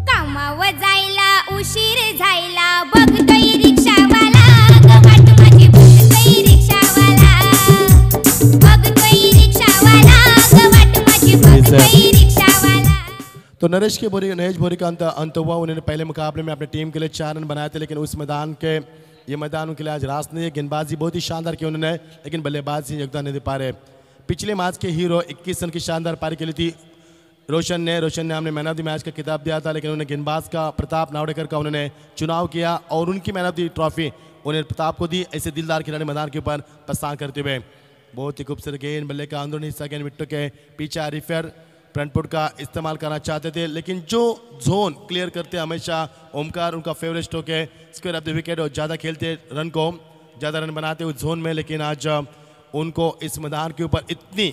कामावर जायला उशीर झायला बघतोय रिक्षावाला गवाट माझी बघतोय रिक्षावाला बघतोय रिक्षावाला गवाट माझी बघतोय रिक्षावाला. तो नरेश भोरी का अंत हुआ. उन्होंने पहले मुकाबले में अपनी टीम के लिए 4 रन बनाए थे लेकिन उस मैदान के ये मैदान उनके लिए आज रास नहीं है. गेंदबाजी बहुत ही शानदार की उन्होंने लेकिन बल्लेबाजी योगदान नहीं दे पा रहे. पिछले मैच के हीरो 21 रन की शानदार पारी खेली थी रोशन ने हमने मैन ऑफ द मैच का खिताब दिया था, लेकिन उन्होंने गेंदबाज का प्रताप नावड़ेकर का उन्होंने चुनाव किया और उनकी मैन ऑफ द ट्रॉफी उन्हें प्रताप को दी। ऐसे दिलदार खिलाड़ी मैदान के ऊपर प्रस्थान करते हुए बहुत ही खूबसूरत गेंद, बल्ले का अंदरूनी हिस्सा गेंद विट्टो के पीछे रिफर फ्रंट फुट का इस्तेमाल करना चाहते थे, लेकिन जो जोन क्लियर करते हमेशा ओमकार उनका फेवरेट स्ट्रोक है स्क्वायर ऑफ द विकेट और ज़्यादा खेलते रन को ज़्यादा रन बनाते उस जोन में, लेकिन आज उनको इस मैदान के ऊपर इतनी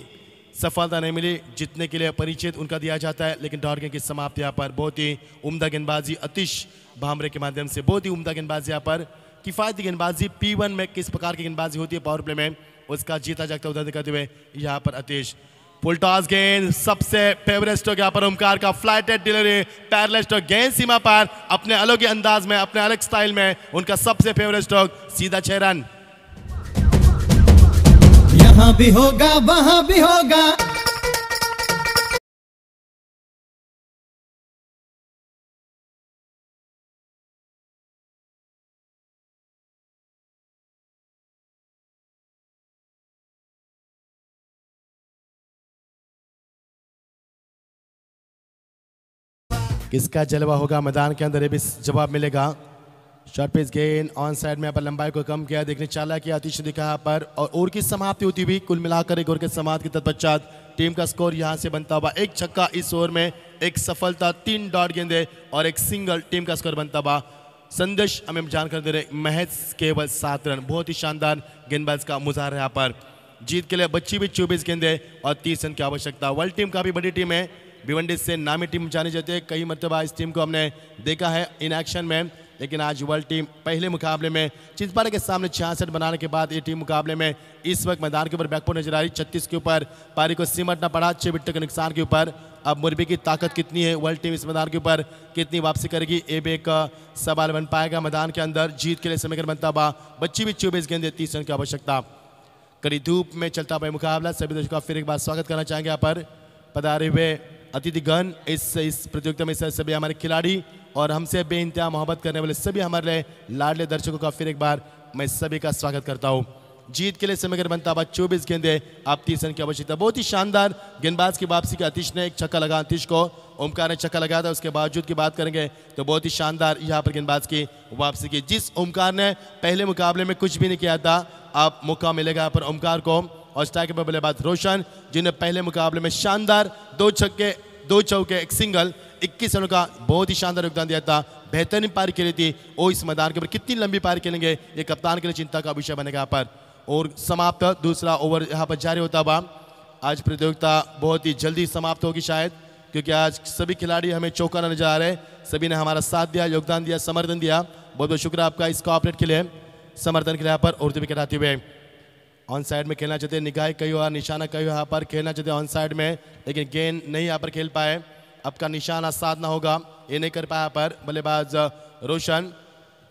सफलता नहीं मिली जितने के लिए परिचित उनका दिया जाता है। लेकिन डॉट गेंद की समाप्ति यहाँ पर बहुत ही उम्दा गेंदबाजी अतिश भामरे के माध्यम से, बहुत ही उम्दा गेंदबाजी यहाँ पर किफ़ायती गेंदबाजी। P1 में किस प्रकार की गेंदबाजी होती है पावर प्ले में, उसका जीता जागता उदाहरण दिखाते हुए यहाँ पर अतिश फुल टॉस गेंद, सबसे फेवरेट स्ट्रोक यहाँ पर ओमकार का फ्लाइटेड डिलीवरी पैरेलल स्ट्रोक, गेंद सीमा पर अपने अलग ही अंदाज में अपने अलग स्टाइल में उनका सबसे फेवरेट स्ट्रोक, सीधा 6 रन। यहाँ भी होगा वहाँ भी होगा। किसका जलवा होगा मैदान के अंदर, ये भी जवाब मिलेगा। शॉर्ट पिच गेंद ऑन साइड में यहाँ पर लंबाई को कम किया, देखने चाला कि आतिश दिखा यहाँ पर और ओवर की समाप्ति होती हुई कुल मिलाकर एक ओवर के समाप्ति के तत्पश्चात टीम का स्कोर यहाँ से बनता हुआ एक छक्का इस ओवर में, एक सफलता, 3 डॉट गेंदे और एक सिंगल, टीम का स्कोर बनता हुआ। संदेश हमें जानकर दे रहे महज केवल 7 रन, बहुत ही शानदार गेंदबाज का मुजाहरा यहाँ पर। जीत के लिए बच्ची भी 24 गेंदे और 30 रन की आवश्यकता। वर्ल्ड टीम काफी बड़ी टीम है, भिवंडी से नामी टीम जानी जाती है, कई मरतबा इस टीम को हमने देखा है इन एक्शन में, लेकिन आज वर्ल्ड टीम पहले मुकाबले में चिंतपाड़े के सामने 66 बनाने के बाद ये टीम मुकाबले में इस वक्त मैदान के ऊपर बैकफुट नजर आ रही। 36 के ऊपर पारी को सिमटना पड़ा 6 विकेट के नुकसान के ऊपर। अब मुरबी की ताकत कितनी है, वर्ल्ड टीम इस मैदान के ऊपर कितनी वापसी करेगी, ये भी एक सवाल बन पाएगा मैदान के अंदर। जीत के लिए समीकरण बनता हुआ बच्ची भी 24 गेंदे 30 रन की आवश्यकता। कड़ी धूप में चलता हुआ मुकाबला, सभी दर्शकों का फिर एक बार स्वागत करना चाहेंगे यहाँ पर पधारे हुए अतिथिगण, इस प्रतियोगिता में सभी हमारे खिलाड़ी और हमसे बेइंतहा मोहब्बत करने वाले सभी हमारे लाडले दर्शकों का फिर एक बार मैं सभी का स्वागत करता हूं। जीत के लिए समीकरण बनता हुआ 24 गेंदे आप 30 रन की आवश्यकता। बहुत ही शानदार गेंदबाज की वापसी के आतिश ने एक छक्का लगा, आतिश को ओमकार ने छक्का लगाया था, उसके बावजूद की बात करेंगे तो बहुत ही शानदार यहाँ पर गेंदबाज की वापसी की। जिस ओमकार ने पहले मुकाबले में कुछ भी नहीं किया था, अब मौका मिलेगा यहाँ पर ओमकार को। और स्ट्राइक पर बल्लेबाज रोशन, जिन्हें पहले मुकाबले में शानदार 2 छक्के 2 चौके एक सिंगल 21 रनों का बहुत ही शानदार योगदान दिया था, बेहतरीन पारी खेली थी। वो इस मैदान के ऊपर कितनी लंबी पारी खेलेंगे ये कप्तान के लिए चिंता का विषय बनेगा यहाँ पर। और समाप्त दूसरा ओवर यहाँ पर जारी होता हुआ आज प्रतियोगिता बहुत ही जल्दी समाप्त होगी शायद, क्योंकि आज सभी खिलाड़ी हमें चौंकाना नजर आ रहे हैं, सभी ने हमारा साथ दिया, योगदान दिया, समर्थन दिया। बहुत बहुत शुक्रिया आपका इस कोऑपरेट के लिए, समर्थन के लिए यहाँ पर। और विकेट आते हुए ऑन साइड में खेलना चाहते, निगाह कई हुआ, निशाना कई यहाँ पर खेलना चाहते ऑन साइड में, लेकिन गेंद नहीं यहाँ पर खेल पाए। आपका निशाना साधना होगा, ये नहीं कर पाया पर बल्लेबाज रोशन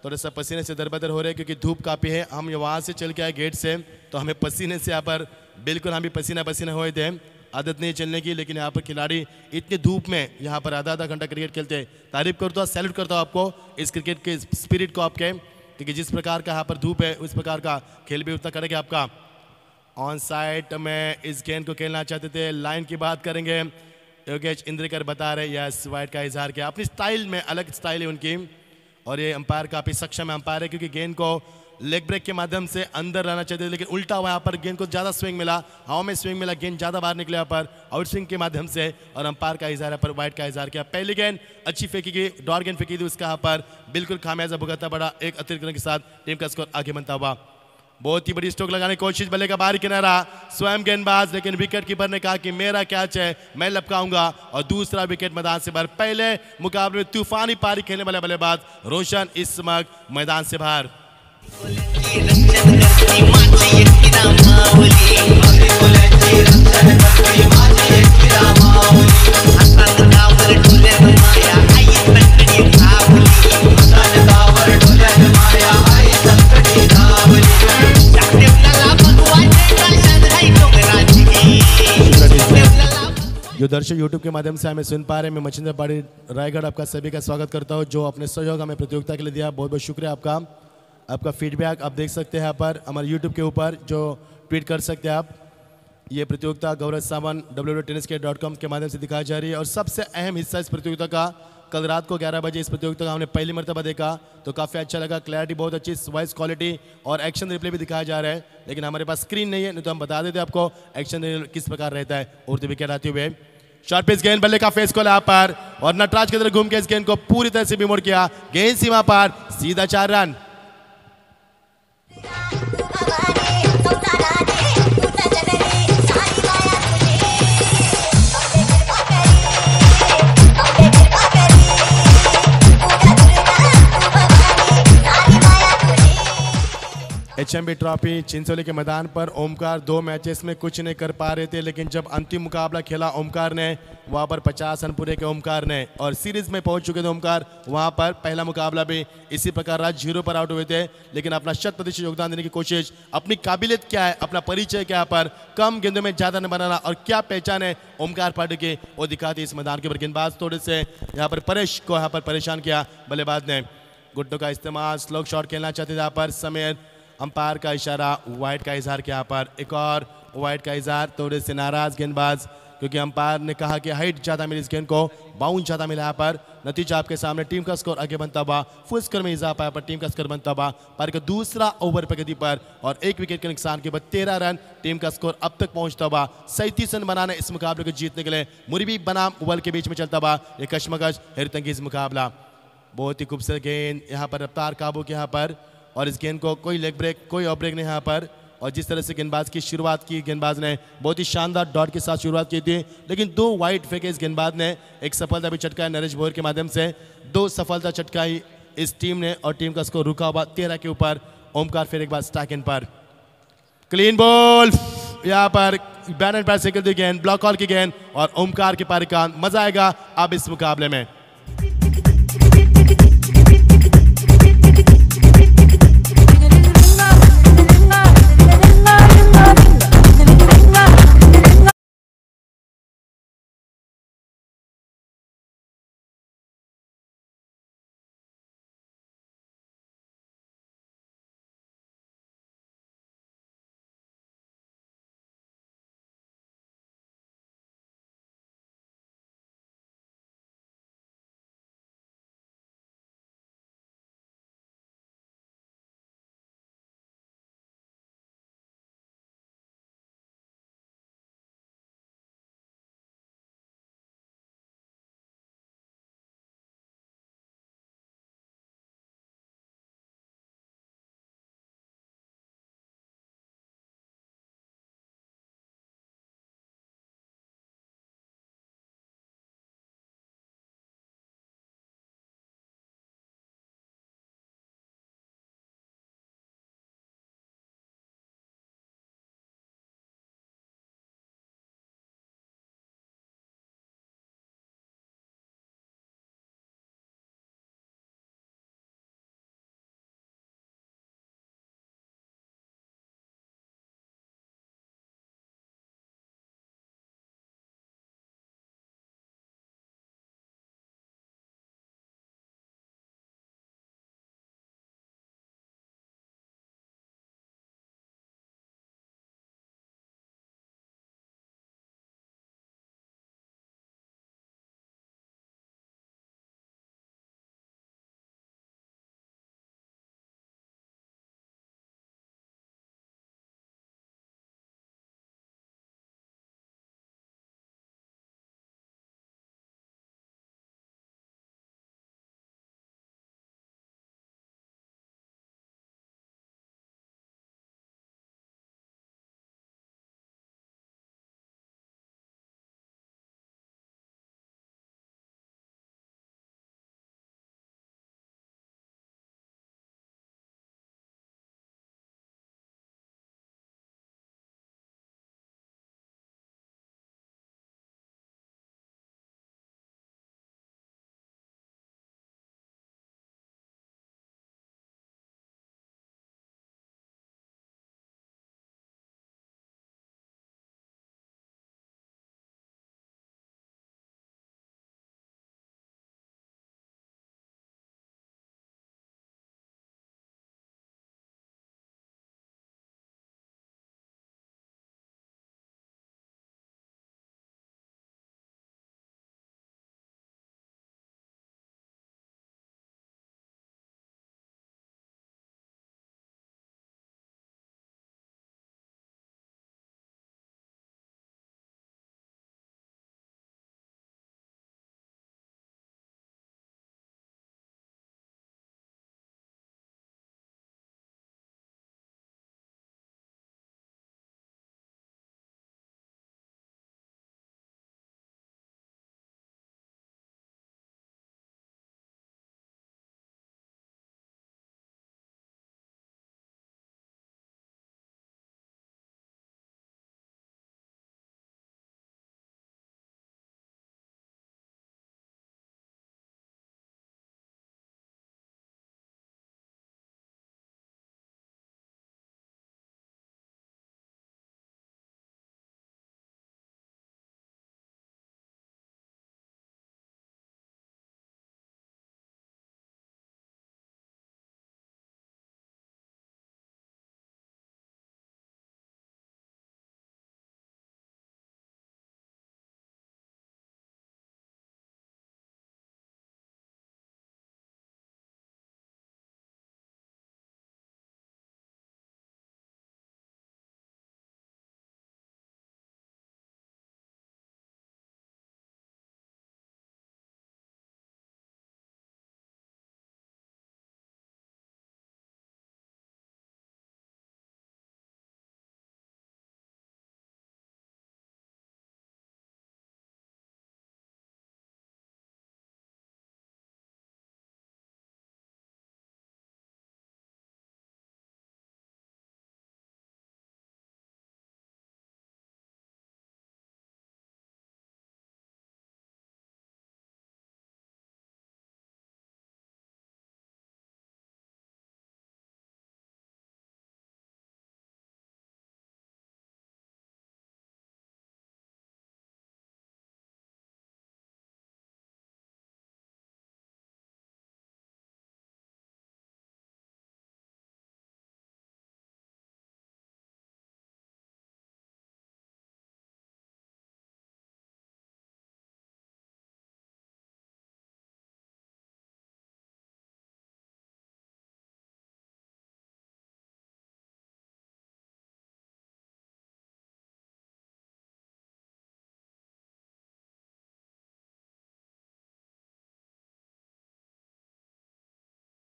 थोड़ा सा पसीने से दरबदर हो रहे क्योंकि धूप काफ़ी है। हम वहाँ से चल के आए गेट से, तो हमें पसीने से यहाँ पर बिल्कुल हम भी पसीना पसीना हुए थे, आदत नहीं चलने की। लेकिन यहाँ पर खिलाड़ी इतनी धूप में यहाँ पर आधा घंटा क्रिकेट खेलते, तारीफ करता हूँ, सैल्यूट करता हूँ आपको इस क्रिकेट के स्पिरिट को आपके, क्योंकि जिस प्रकार का यहाँ पर धूप है उस प्रकार का खेल भी उतना करेगा आपका। ऑन साइड में इस गेंद को खेलना चाहते थे, लाइन की बात करेंगे, योगेश इंद्रकर बता रहे यस वाइड का इजहार किया, अपनी स्टाइल में अलग स्टाइल है उनकी। और ये अंपायर काफ़ी सक्षम है अंपायर है, क्योंकि गेंद को लेग ब्रेक के माध्यम से अंदर लाना चाहते थे, लेकिन उल्टा हुआ यहाँ पर गेंद को ज़्यादा स्विंग मिला, हवा में स्विंग मिला, गेंद ज़्यादा बाहर निकले यहाँ पर आउट स्विंग के माध्यम से, और अंपायर का इजहार पर वाइड का इजहार किया। पहली गेंद अच्छी फेंकी गई, डॉट गेंद फेंकी थी, उसका यहाँ पर बिल्कुल खामियाजा भुगतना पड़ा, एक अतिरिक्त रन के साथ टीम का स्कोर आगे बनता हुआ। बहुत ही बड़ी स्ट्रोक लगाने की कोशिश, बल्ले का बाहरी किनारा स्वयं गेंदबाज, लेकिन विकेट कीपर ने कहा कि मेरा कैच है मैं लपकाऊंगा, और दूसरा विकेट मैदान से बाहर। पहले मुकाबले में तूफानी पारी खेलने वाले बल्लेबाज रोशन इस वक्त मैदान से बाहर। जो दर्शक यूट्यूब के माध्यम से हमें सुन पा रहे हैं, मैं मच्छिंद्र पाड़ी रायगढ़ आपका सभी का स्वागत करता हूं, जो अपने सहयोग हमें प्रतियोगिता के लिए दिया, बहुत बहुत शुक्रिया आपका। आपका फीडबैक आप देख सकते हैं यहाँ पर हमारे यूट्यूब के ऊपर, जो ट्वीट कर सकते हैं आप। ये प्रतियोगिता गौरव सावन www.tenniskit.com के माध्यम से दिखाई जा रही है और सबसे अहम हिस्सा इस प्रतियोगिता का कल रात को 11 बजे इस प्रतियोगिता का हमने पहली मर्तबा देखा तो काफ़ी अच्छा लगा। क्लैरिटी बहुत अच्छी, वॉइस क्वालिटी और एक्शन रिप्ले भी दिखाया जा रहा है, लेकिन हमारे पास स्क्रीन नहीं है, नहीं तो हम बता देते आपको एक्शन किस प्रकार रहता है। उर्दू विकेट आते हुए शॉर्ट पिच गेंद, बल्ले का फेस कॉल यहाँ पर और नटराज की तरफ घूम के इस गेंद को पूरी तरह से भी मोड़ किया, गेंद सीमा पर, सीधा 4 रन। HMB ट्रॉफी चिंचोली के मैदान पर ओमकार 2 मैचेस में कुछ नहीं कर पा रहे थे, लेकिन जब अंतिम मुकाबला खेला ओमकार ने, वहां पर 50 रन पूरे के ओमकार ने और सीरीज में पहुंच चुके थे ओमकार। वहां पर पहला मुकाबला भी इसी प्रकार राज 0 पर आउट हुए थे, लेकिन अपना 100% योगदान देने की कोशिश, अपनी काबिलियत क्या है, अपना परिचय क्या पर कम गेंदों में ज्यादा न बनाना और क्या पहचान है ओमकार पाटिल की, वो दिखाती इस मैदान के ऊपर। गेंदबाज थोड़े से यहाँ पर परेश को यहाँ पर परेशान किया, बल्लेबाज ने गुड्डों का इस्तेमाल, स्लो शॉट खेलना चाहते थे यहाँ पर समीर, अंपायर का इशारा, वाइड का इजहार किया पर, एक और वाइड का इजहार, थोड़े से नाराज गेंदबाज क्योंकि अंपायर ने कहा कि हाइट ज़्यादा मिली इस गेंद को, बाउंड ज़्यादा मिला यहाँ पर। नतीजा आपके सामने, टीम का स्कोर आगे बनता हुआ, फुल स्कोर में इजाफा यहाँ पर टीम का स्कोर बनता हुआ पारी का दूसरा ओवर प्रगति पर और 1 विकेट के नुकसान के बाद 13 रन टीम का स्कोर अब तक पहुंचता हुआ 37 रन बनाने इस मुकाबले को जीतने के लिए मुरबी बनाम उबल के बीच में चलता हुआ ये कशमकश हैरतअंगेज मुकाबला। बहुत ही खूबसूरत गेंद यहाँ पर, रफ्तार काबू की यहाँ पर और इस गेंद को कोई लेग ब्रेक, कोई ऑफ ब्रेक नहीं यहाँ पर। और जिस तरह से गेंदबाज की शुरुआत की, गेंदबाज ने बहुत ही शानदार डॉट के साथ शुरुआत की थी, लेकिन 2 वाइड फेंके इस गेंदबाज ने, एक सफलता भी चटकाई नरेश भोर के माध्यम से, 2 सफलता चटकाई इस टीम ने और टीम का स्कोर रुका हुआ 13 के ऊपर। ओमकार फिर एक बार स्ट्राइक इन पर, क्लीन बॉल यहाँ पर, बैन एंड पैर से गेंद, ब्लॉक कॉल की गेंद और ओमकार के पारी का मजा आएगा अब इस मुकाबले में।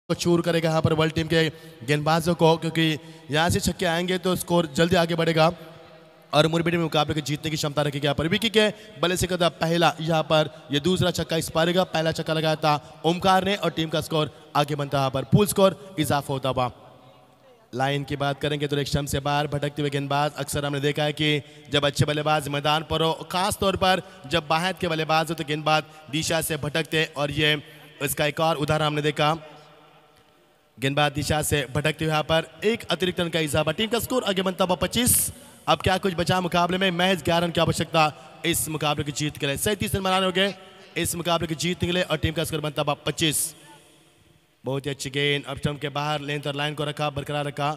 को चूर करेगा यहाँ पर वर्ल्ड टीम के गेंदबाजों को, क्योंकि यहाँ से छक्के आएंगे तो स्कोर जल्दी आगे बढ़ेगा और मुरबी टीम मुकाबले को जीतने की क्षमता रखेगी। यहाँ पर विकी के बल्ले से कदा पहला, यहाँ पर ये दूसरा छक्का इस पारेगा। पहला छक्का लगाया था ओमकार ने और टीम का स्कोर आगे बनता है। यहाँ पर पूल स्कोर इजाफा होता हुआ। लाइन की बात करेंगे तो स्टंप से बाहर भटकते हुए गेंदबाज अक्सर हमने देखा है कि जब अच्छे बल्लेबाज मैदान पर हो, खास तौर पर जब बाहर के बल्लेबाज हो तो गेंदबाज दिशा से भटकते, और ये इसका एक और उदाहरण हमने देखा। गेंदबाज दिशा से भटकते हुए यहाँ पर एक अतिरिक्त रन का इजाफा। टीम का स्कोर आगे बनता हुआ 25। अब क्या कुछ बचा मुकाबले में, महज 11 रन की आवश्यकता इस मुकाबले की जीत के लिए। 37 रन बनाने होंगे इस मुकाबले की जीतने के लिए और टीम का स्कोर बनता हुआ 25। बहुत ही अच्छी गेंद अब स्टंप के बाहर लेंथ और लाइन को रखा, बरकरार रखा।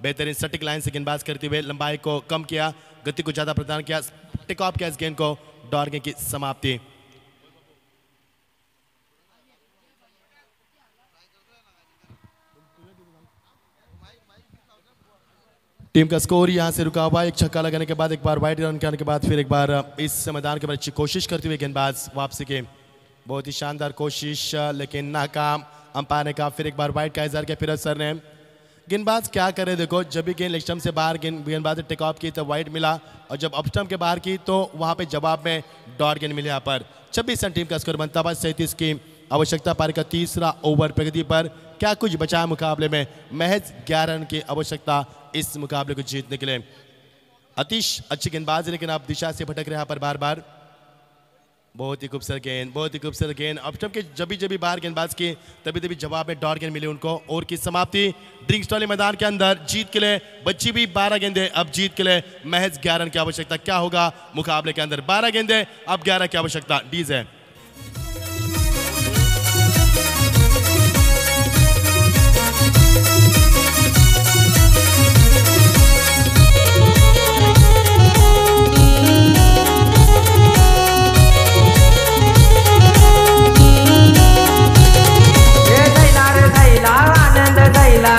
बेहतरीन सटिक लाइन से गेंदबाज करते हुए लंबाई को कम किया, गति को ज्यादा प्रदान किया, टेक ऑफ किया इस गेंद को, डॉट गेंद की समाप्ति। टीम का स्कोर यहां से रुका हुआ। एक छक्का लगाने के बाद, एक बार वाइड रन करने के बाद फिर एक बार इस मैदान के बाद अच्छी कोशिश करते हुए गेंदबाज वापसी के, बहुत ही शानदार कोशिश लेकिन नाकाम। अंपायर ने कहा फिर एक बार वाइड का इजहार किया फिरोज सर ने। गेंदबाज क्या करे, देखो जब भी गेंद लेग स्टंप से बाहर गेंदबाज ने टेक ऑफ की तो वाइड मिला, और जब अप स्टंप के बाहर की तो वहां पे जवाब में डॉट गेंद मिले। यहाँ पर 26 रन टीम का स्कोर बनता हुआ। 37 की आवश्यकता पारी का तीसरा ओवर प्रगति पर। क्या कुछ बचा मुकाबले में, महज 11 रन की आवश्यकता इस मुकाबले को जीतने के लिए। अतिश अच्छी गेंदबाज है लेकिन आप दिशा से भटक रहे यहाँ पर बार बार। बहुत ही खूबसूरत गेंद, बहुत ही खूबसूरत गेंद। अब स्टंप के जब भी बाहर गेंदबाज की तभी जवाब में डॉट गेंद मिले उनको। और की समाप्ति ड्रिंक्स टॉली मैदान के अंदर जीत के लिए बच्ची भी 12 गेंदे, अब जीत के लिए महज 11 रन की आवश्यकता। क्या होगा मुकाबले के अंदर, 12 गेंदे अब 11 की आवश्यकता। डीजे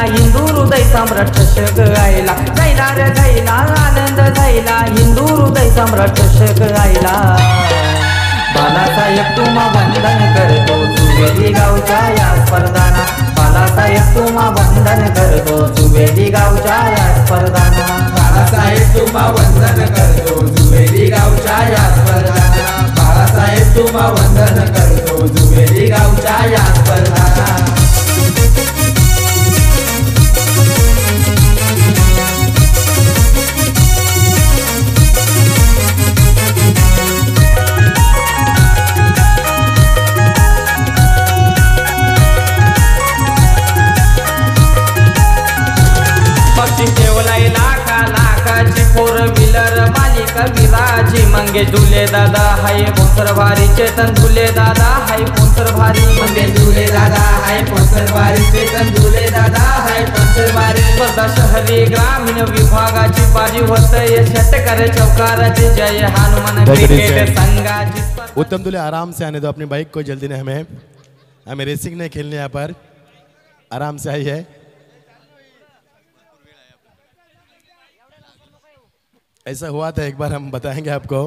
हिंदू हृदय सम्राट चषक गायला, जायला रे जायला आनंद जायला, हिंदू हृदय सम्राट चषक गायला। बालासाहेब तुम्हा वंदन करतो, सुवेदी गावच्या या स्पर्धाना। बालासाहेब तुम्हा वंदन करतो, सुवेदी गावच्या या स्पर्धाना। बालासाहेब तुम्हा वंदन करतो, सुवेदी गावच्या या स्पर्धाना। बालासाहेब तुम्हा वंदन करतो, सुवेदी गावच्या या स्पर्धाना। फोर व्हीलर मालिका विराजी, मंगेश धुले दादा हाय पोस्टर भारी, चेतन धुले दादा हाय पोस्टर भारी, मंगेश धुले दादा हाय पोस्टर भारी, चेतन धुले दादा हाय पोस्टर भारी। स्पर्धा शहरी ग्रामीण विभागाची बाजी होतय, षटकर चौकाराची जय हनुमान क्रिकेट संघाची। उत्तम दुले आराम से आने दो अपनी बाइक को, जल्दी ने हमें रेसिंग नहीं खेलने, यहाँ पर आराम से आई है। ऐसा हुआ था एक बार, हम बताएंगे आपको।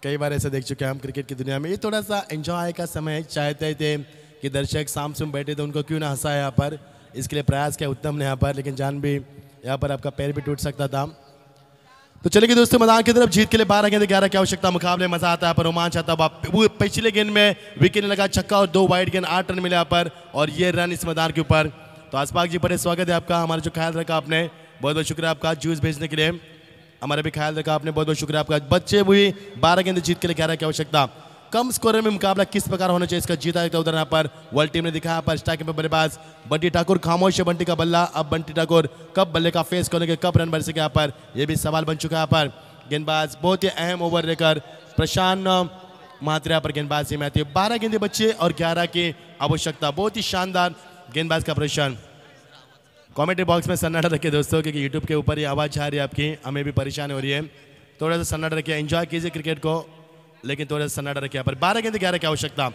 कई बार ऐसा देख चुके हैं हम क्रिकेट की दुनिया में। ये थोड़ा सा एंजॉय का समय, चाहते थे कि दर्शक सामसुम बैठे थे उनको क्यों ना हंसाए यहाँ पर, इसके लिए प्रयास किया उत्तम ने यहाँ पर, लेकिन जान भी यहाँ पर आपका पैर भी टूट सकता था। तो चलिए दोस्तों मैदान की तरफ, जीत के लिए 12 गेंद 11 की आवश्यकता। मुकाबले मजा आता है यहाँ पर, रोमांच आता है। पिछले गेंद में विकेट लगा छक्का और 2 वाइड गेंद, 8 रन मिले यहाँ पर, और ये रन इस मैदान के ऊपर। तो आसपाक जी बड़े स्वागत है आपका, हमारा जो ख्याल रखा आपने, बहुत बहुत शुक्रिया आपका। जूस भेजने के लिए हमारा भी ख्याल रखा आपने, बहुत बहुत शुक्रिया आपका। बच्चे हुई 12 गेंद जीत के लिए 11 की आवश्यकता। कम स्कोर में मुकाबला किस प्रकार होना चाहिए इसका जीता एक उदाहरण यहाँ पर वर्ल्ड टीम ने दिखाया। पर स्ट्राइक में बल्लेबाज बंटी ठाकुर, खामोश है बंटी का बल्ला। अब बंटी ठाकुर कब बल्ले का फेस करेंगे, कब रन बन सके यहाँ पर, यह भी सवाल बन चुका है यहाँ पर। गेंदबाज बहुत ही अहम ओवर लेकर प्रशांत महात्रे पर गेंदबाजी में आती है। 12 गेंदे बच्चे और 11 की आवश्यकता। बहुत ही शानदार गेंदबाज का प्रदर्शन। कमेंट्री बॉक्स में सन्नाटा रखिए दोस्तों, क्योंकि यूट्यूब के ऊपर ये आवाज़ आ रही है आपकी, हमें भी परेशानी हो रही है। थोड़ा सा सन्नाटा रखिए, एंजॉय कीजिए क्रिकेट को, लेकिन थोड़ा सा सन्नाटा रखिए यहाँ पर। 12 गेंद 11 की आवश्यकता।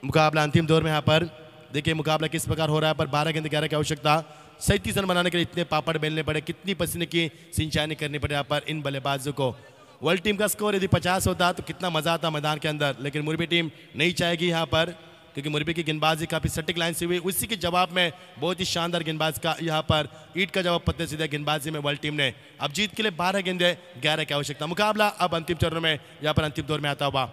मुकाबला अंतिम दौर में यहाँ पर देखिए मुकाबला किस प्रकार हो रहा है। पर 12 गेंद 11 की आवश्यकता। 37 रन बनाने के लिए इतने पापड़ बेलने पड़े, कितनी पसीने की सिंचाई करनी पड़े यहाँ पर इन बल्लेबाजों को। वर्ल्ड टीम का स्कोर यदि 50 होता तो कितना मजा आता मैदान के अंदर, लेकिन मुरबी टीम नहीं चाहेगी यहाँ पर, क्योंकि मुरबी की गेंदबाजी काफ़ी सटीक लाइन से हुई। उसी के जवाब में बहुत ही शानदार गेंदबाज का यहाँ पर ईट का जवाब पत्ते सीधे गेंदबाजी में वर्ल्ड टीम ने। अब जीत के लिए 12 गेंदे 11 की आवश्यकता। मुकाबला अब अंतिम चरणों में यहाँ पर अंतिम दौर में आता हुआ।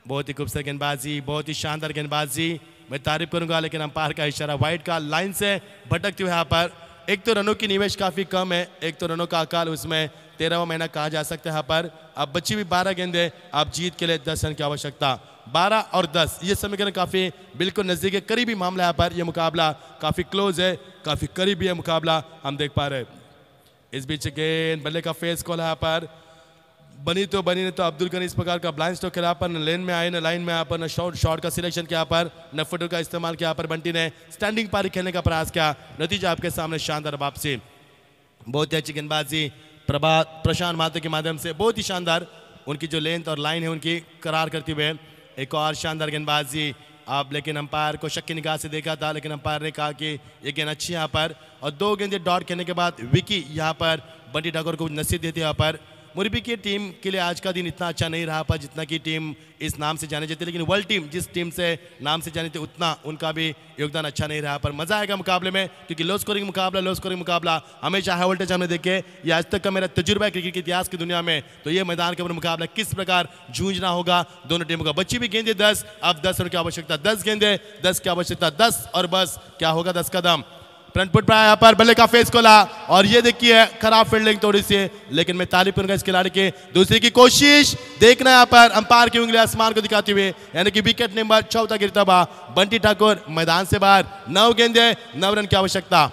बहुत ही खूबसूरत गेंदबाजी, बहुत ही शानदार गेंदबाजी, मैं तारीफ करूंगा, लेकिन अंपायर का इशारा वाइड का लाइन से भटकते हुए यहाँ पर। एक तो रनों की निवेश काफ़ी कम है, एक तो रनों का अकाल, उसमें 13वां महीना कहा जा सकता है यहाँ पर। अब बची हुई 12 गेंदे, अब जीत के लिए 10 रन की आवश्यकता। 12 और 10 ये समीकरण काफ़ी बिल्कुल नज़दीक है, करीबी मामला यहाँ पर। यह मुकाबला काफ़ी क्लोज है, काफ़ी करीबी है मुकाबला, हम देख पा रहे हैं। इस बीच गेंद बल्ले का फेस कॉल है यहाँ पर। बनी ने तो अब्दुल गनी इस प्रकार का ब्लाइंड स्ट्रोक खेला पर, न लेन में आए न लाइन में यहाँ पर, न शॉट का सिलेक्शन किया पर, न फुटर का इस्तेमाल किया पर। बंटी ने स्टैंडिंग पारी खेलने का प्रयास किया, नतीजा आपके सामने शानदार वापसी। बहुत ही अच्छी गेंदबाजी प्रशांत माथुर के माध्यम से, बहुत ही शानदार उनकी जो लेंथ और लाइन है उनकी करार करते हुए। एक और शानदार गेंदबाजी अब, लेकिन अंपायर को शक की निगाह से देखा था, लेकिन अंपायर ने कहा कि ये गेंद अच्छी यहाँ पर। और 2 गेंदे डॉट खेलने के बाद विकी यहाँ पर बंटी ठाकुर को नसीब देती है यहाँ पर। मुरबी की टीम के लिए आज का दिन इतना अच्छा नहीं रहा पर जितना कि टीम इस नाम से जानी जाती है, लेकिन वर्ल्ड टीम जिस टीम से नाम से जानी थी उतना उनका भी योगदान अच्छा नहीं रहा। पर मजा आएगा मुकाबले में, क्योंकि लो स्कोरिंग मुकाबला हमेशा हाई वोल्टेज हमने देखे। ये आज तक का मेरा तजुर्बा है क्रिकेट के इतिहास की दुनिया में। तो ये मैदान के ऊपर मुकाबला किस प्रकार जूझना होगा दोनों टीमों का। बच्ची भी गेंदे 10, अब 10 रन की आवश्यकता। 10 गेंदे 10 की आवश्यकता, 10 और बस क्या होगा 10 कदम। फ्रंट फुट पर यहाँ पर बल्ले का फेस खोला और ये देखिए खराब फील्डिंग थोड़ी सी, लेकिन मैं तारीफ करूंगा इस खिलाड़ी की। दूसरी की कोशिश, देखना यहाँ पर अंपायर की उंगली आसमान को दिखाते हुए, यानी कि विकेट नंबर 14 गिरता हुआ बंटी ठाकुर मैदान से बाहर। 9 गेंदे 9 रन की आवश्यकता।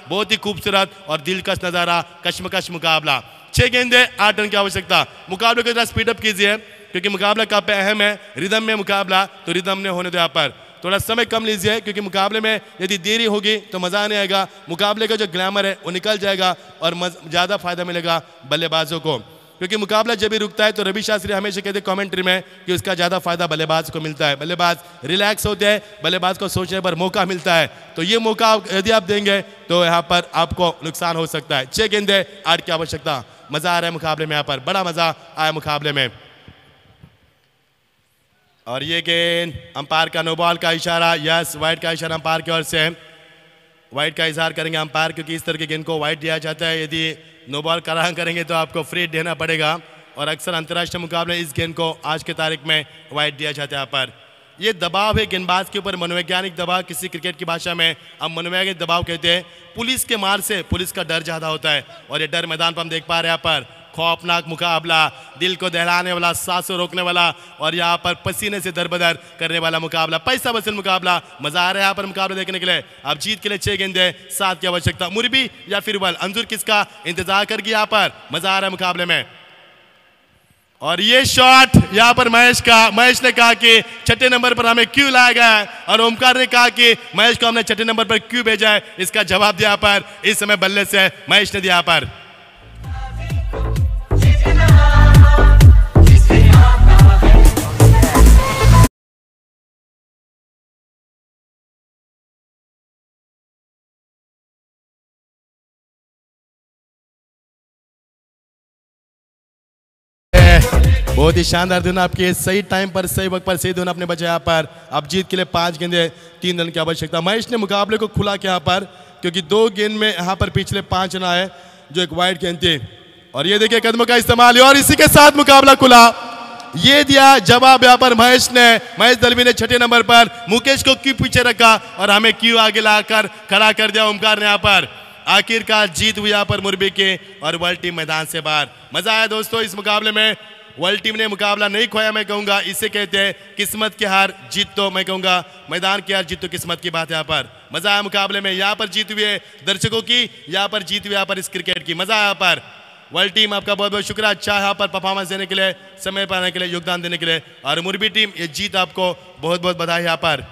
बहुत ही खूबसूरत और दिलकश नज़ारा, कश्मकश मुकाबला। 6 गेंदे 8 रन की आवश्यकता। मुकाबले को जरा स्पीड अप कीजिए क्योंकि मुकाबला काफी अहम है। रिदम में मुकाबला, तो रिदम ने होने दो यहाँ पर। थोड़ा समय कम लीजिए क्योंकि मुकाबले में यदि देरी होगी तो मज़ा नहीं आएगा। मुकाबले का जो ग्लैमर है वो निकल जाएगा और ज़्यादा फायदा मिलेगा बल्लेबाजों को, क्योंकि मुकाबला जब भी रुकता है तो रवि शास्त्री हमेशा कहते हैं कमेंट्री में कि उसका ज़्यादा फायदा बल्लेबाज को मिलता है। बल्लेबाज रिलैक्स होते हैं, बल्लेबाज को सोचने पर मौका मिलता है। तो ये मौका यदि आप देंगे तो यहाँ पर आपको नुकसान हो सकता है। 6 गेंदे 8 की आवश्यकता। मज़ा आ रहा है मुकाबले में, यहाँ पर बड़ा मज़ा आया मुकाबले में। और ये गेंद अंपायर का नो बॉल का इशारा, यस वाइड का इशारा अंपायर की ओर से। वाइड का इजहार करेंगे अंपायर क्योंकि इस तरह की गेंद को वाइड दिया जाता है। यदि नो बॉल करार करेंगे तो आपको फ्री देना पड़ेगा और अक्सर अंतर्राष्ट्रीय मुकाबले इस गेंद को आज के तारीख में वाइड दिया जाता है। यहाँ पर ये दबाव है गेंदबाज के ऊपर, मनोवैज्ञानिक दबाव, किसी क्रिकेट की भाषा में हम मनोवैज्ञानिक दबाव कहते हैं। पुलिस के मार से पुलिस का डर ज़्यादा होता है और ये डर मैदान पर हम देख पा रहे हैं। यहाँ पर खौफनाक मुकाबला, दिल को दहलाने वाला, सांसों रोकने वाला और यहाँ पर पसीने से दरबदर करने वाला मुकाबला, पैसा वसूल मुकाबला। मजा आ रहा है यहाँ पर मुकाबला देखने के लिए। अब जीत के लिए 6 गेंदे 7 की आवश्यकता। मुरबी या फिर बल, अंजुर किसका इंतजार करके यहाँ पर मजा आ रहा है मुकाबले में। और ये शॉट यहाँ पर महेश ने कहा कि 6ठे नंबर पर हमें क्यों लाया गया है और ओमकार ने कहा कि महेश को हमने 6ठे नंबर पर क्यों भेजा है। इसका जवाब दिया पर इस समय बल्ले से महेश ने दिया पर। बहुत ही शानदार धुन आपकी, सही टाइम पर सही वक्त पर सही धुन आपने बचा यहाँ पर। अब जीत के लिए 5 गेंदे 3 रन की आवश्यकता। महेश ने मुकाबले को खुला किया यहाँ पर क्योंकि 2 गेंद में यहाँ पर पिछले 5 रन आए जो एक वाइड गेंद थी। और ये देखिए कदमों का इस्तेमाल और इसी के साथ मुकाबला खुला। ये दिया जवाब यहाँ पर महेश दलवी ने 6ठे नंबर पर मुकेश को क्यों पीछे रखा और हमें क्यों आगे लाकर खड़ा कर दिया ओमकार ने यहाँ पर। आखिरकार जीत हुई यहाँ पर मुरबी के और वर्ल्ड टीम मैदान से बाहर। मजा आया दोस्तों इस मुकाबले में। वर्ल्ड टीम ने मुकाबला नहीं खोया, मैं कहूंगा इसे कहते हैं किस्मत की हार जीत, तो मैं कहूंगा मैदान की हार जीत तो किस्मत की बात है। यहाँ पर मजा आया मुकाबले में, यहाँ पर जीत हुई है दर्शकों की, यहाँ पर जीत हुई यहाँ पर इस क्रिकेट की। मजा आया यहाँ पर। वर्ल्ड टीम आपका बहुत बहुत शुक्रिया, अच्छा यहाँ पर परफॉर्मेंस देने के लिए, समय पाने के लिए, योगदान देने के लिए। और मुरबी टीम ये जीत आपको बहुत बहुत बधाई यहाँ पर।